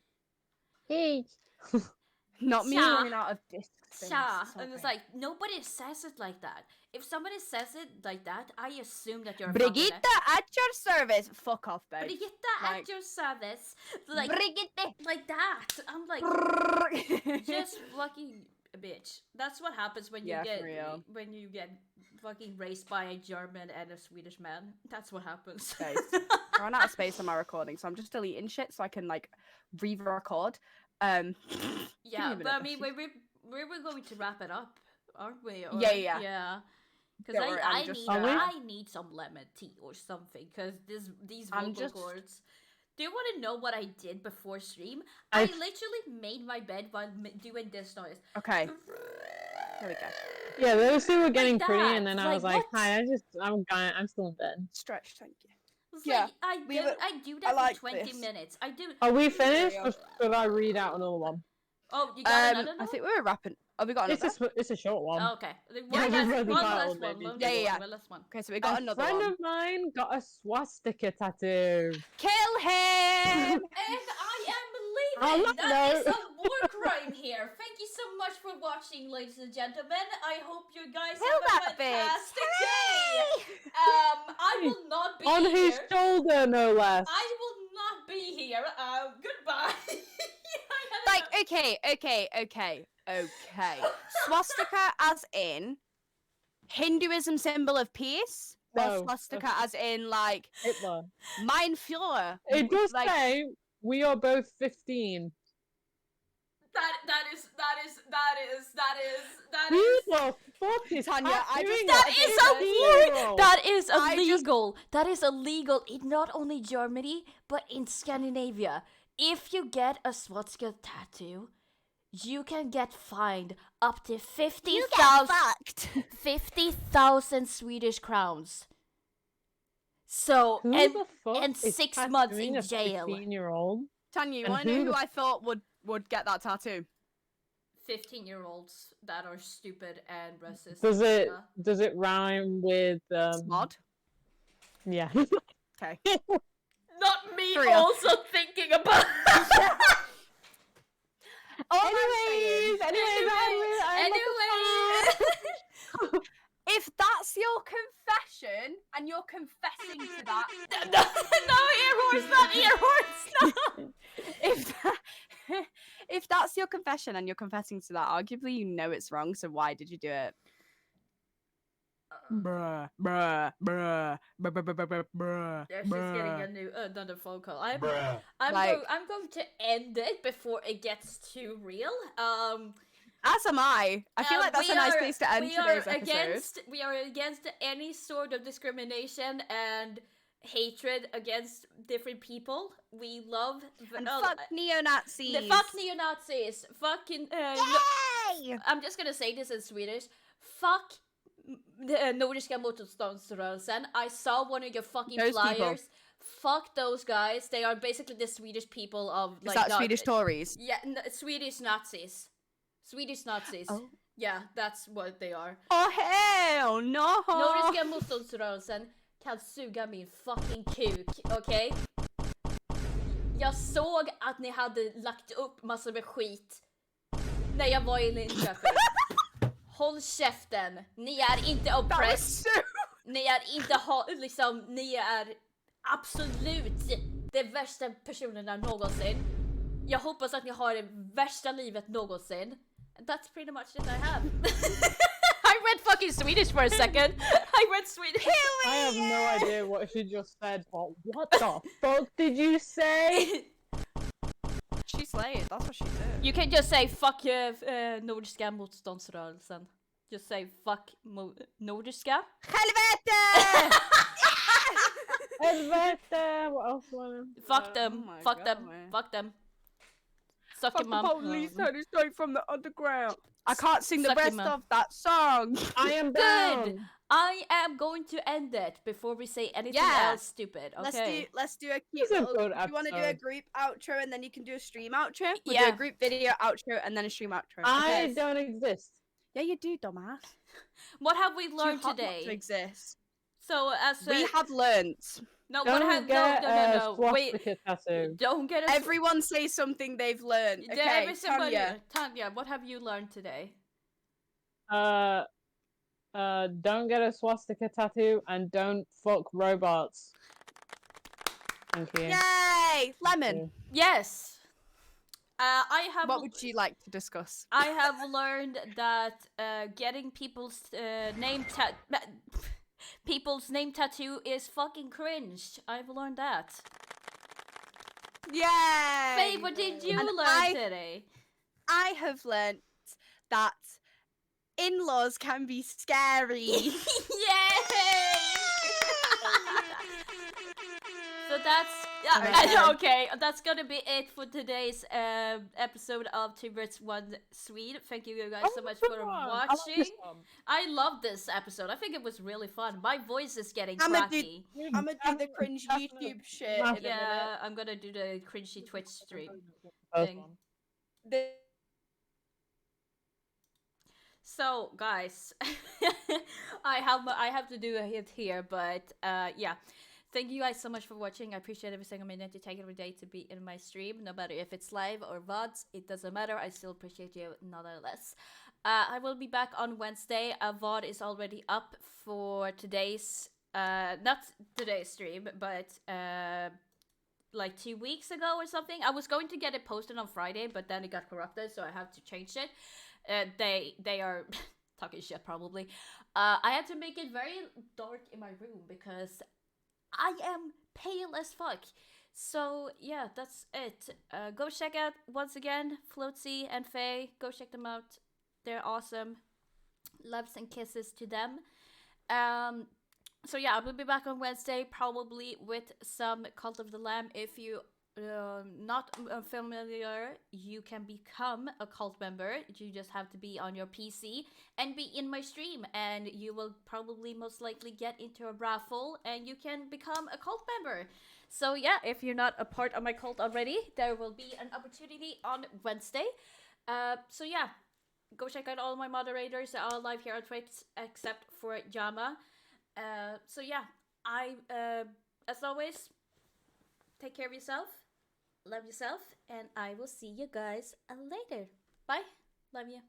Not me Sha. running out of disk space. Sha, It's and it's okay. like nobody says it like that. If somebody says it like that, I assume that you're a Brigitta at your service. Fuck off, babe. Brigitta Like- at your service, like Brigitte. like that. I'm like just fucking a bitch. That's what happens when you Yeah, get for real. fucking raised by a German and a Swedish man. That's what happens. Space. I ran out of space on my recording, so I'm just deleting shit so I can like re-record. Yeah, me a but I minute, mean, we're going to wrap it up, aren't we? Or, Yeah. Yeah. Because Yeah, I'm just, I need some lemon tea or something. Because these I'm vocal just- cords. Do you want to know what I did before stream? I- I literally made my bed while doing this noise. Okay, there we go. Yeah, those two were getting that. pretty, and then I Like, was like, what? hi, I'm still in bed. Stretch, thank you. It's Yeah, like, I do I that like for 20 this. minutes. I do. Are we finished, Yeah. or should I read out another one? Oh, you got another I one? think we were wrapping. Oh, we got another. It's a short one. Oh, okay. Yeah, One just last read the title, one. maybe. One last one. Okay, so we got A another friend one. of mine got a swastika tattoo. Kill him! And I am On leaving. that That is note- a war crime here. Thank you so much for watching, ladies and gentlemen. I hope you guys Kill have that a fantastic day. I will not be On here. his shoulder, no less. I will not be here Okay. Swastika as in Hinduism symbol of peace? Or No, swastika as in like Hitler. Mein Führer? It does Like, say we are both 15. That is Who the fuck is Tanya, I just- tattooing that a is 15-year-old? that is I just- illegal. That is illegal in not only Germany but in Scandinavia. If you get a swastika tattoo, you can get fined up to 50,000 Swedish crowns. So Who and the fuck and is 6 months tattooing in a jail. 15-year-old? Tanya, you And want to know who who the- I thought would get that tattoo? 15-year-olds that are stupid and racist. Does it rhyme with Mod? Yeah. Okay. Not me For real. also thinking about. Anyways, If that's your confession and you're confessing to that, No ear horse, not ear horse. No. if that's your confession and you're confessing to that, arguably you know it's wrong. So why did you do it? Bruh. Yeah, she's getting another phone call. I'm Like- I'm going to end it before it gets too real. As am I. I feel like that's a nice place to end today's episode. We are against any sort of discrimination and hatred against different people. We love And fuck neo-Nazis. fuck neo-Nazis. Fucking Yay! I'm just gonna say this in Swedish. Fuck Nordiska motståndsrörelsen. I saw one of your fucking Those flyers. people. Fuck those guys. They are basically the Swedish people of Is like that not- Swedish Tories? Yeah, Swedish Nazis. Swedish Nazis. Oh. Yeah, that's what they are. Oh hell no! Nordiska motståndsrörelsen kan suga min fucking kuk, okej? Jag såg att ni hade lagt upp massor med skit när jag var i Linköping. Håll käften. Ni är inte That was oppressed. so... Ni är inte ni är absolut de värsta personerna någonsin. Jag hoppas att ni har det värsta livet någonsin. And that's pretty much it I have. I read fucking Swedish for a second. I read Swedish. I have no idea what she just said, but what the fuck did you say? She slayed. That's what she did. You can just say fuck Nordiska motståndsrörelsen. Just say fuck Nordiska. Helvete! Helvete! What else was Fuck them. my Fuck God, them. man. Fuck them. Suck Fuck your mum. the police, Tony straight from the underground. I can't sing the Suck your rest mum. of that song. I am Good. down. I am going to end it before we say anything Yeah. else stupid. Okay. Let's do a cute It's a little. good Do you want to do a episode. group outro and then you can do a stream outro? We'll do Yeah. a group video outro and then a stream outro. I Okay. don't exist. Yeah, you do, dumbass. What have we You learned have not to today? exist. So as We have learnt. no, what Don't have get no. a Wait, swastika tattoo. don't get a Everyone say something they've learned. Yeah, Okay, every somebody- Tanya. Tanya, what have you learned today? Don't get a swastika tattoo and don't fuck robots. Thank you. Yay! Lemon. Yes. I have. What would you like to discuss? I have learned that getting people's people's name tattoo is fucking cringe. I've learned that. Yay! Faye, what did you And learn today? I have learnt that in-laws can be scary. Yay! So that's Okay. okay. That's gonna be it for today's episode of Two Brits One Swede. Thank you guys so much for watching. I love this episode. I think it was really fun. My voice is getting I'ma cracky. I'm gonna do the cringe YouTube shit. in a minute. Yeah, I'm gonna do the cringy Twitch stream. thing. The- So guys, I have to do a hit here, but yeah. Thank you guys so much for watching. I appreciate every single minute you take every day to be in my stream, no matter if it's live or VODs. It doesn't matter. I still appreciate you nonetheless. I will be back on Wednesday. A VOD is already up for today's, not today's stream, but like 2 weeks ago or something. I was going to get it posted on Friday, but then it got corrupted, so I have to change it. They are talking shit probably. I had to make it very dark in my room because I am pale as fuck. So yeah, that's it. Go check out once again Floatsy and Faye. Go check them out. They're awesome. Loves and kisses to them. So yeah, I will be back on Wednesday, probably with some Cult of the Lamb. If you not familiar, you can become a cult member. You just have to be on your PC and be in my stream, and you will probably most likely get into a raffle, and you can become a cult member. So yeah, if you're not a part of my cult already, there will be an opportunity on Wednesday. So yeah, go check out all my moderators. They're all live here on Twicth, except for Yama. So yeah, as always, take care of yourself, love yourself, and I will see you guys later. Bye. Love you.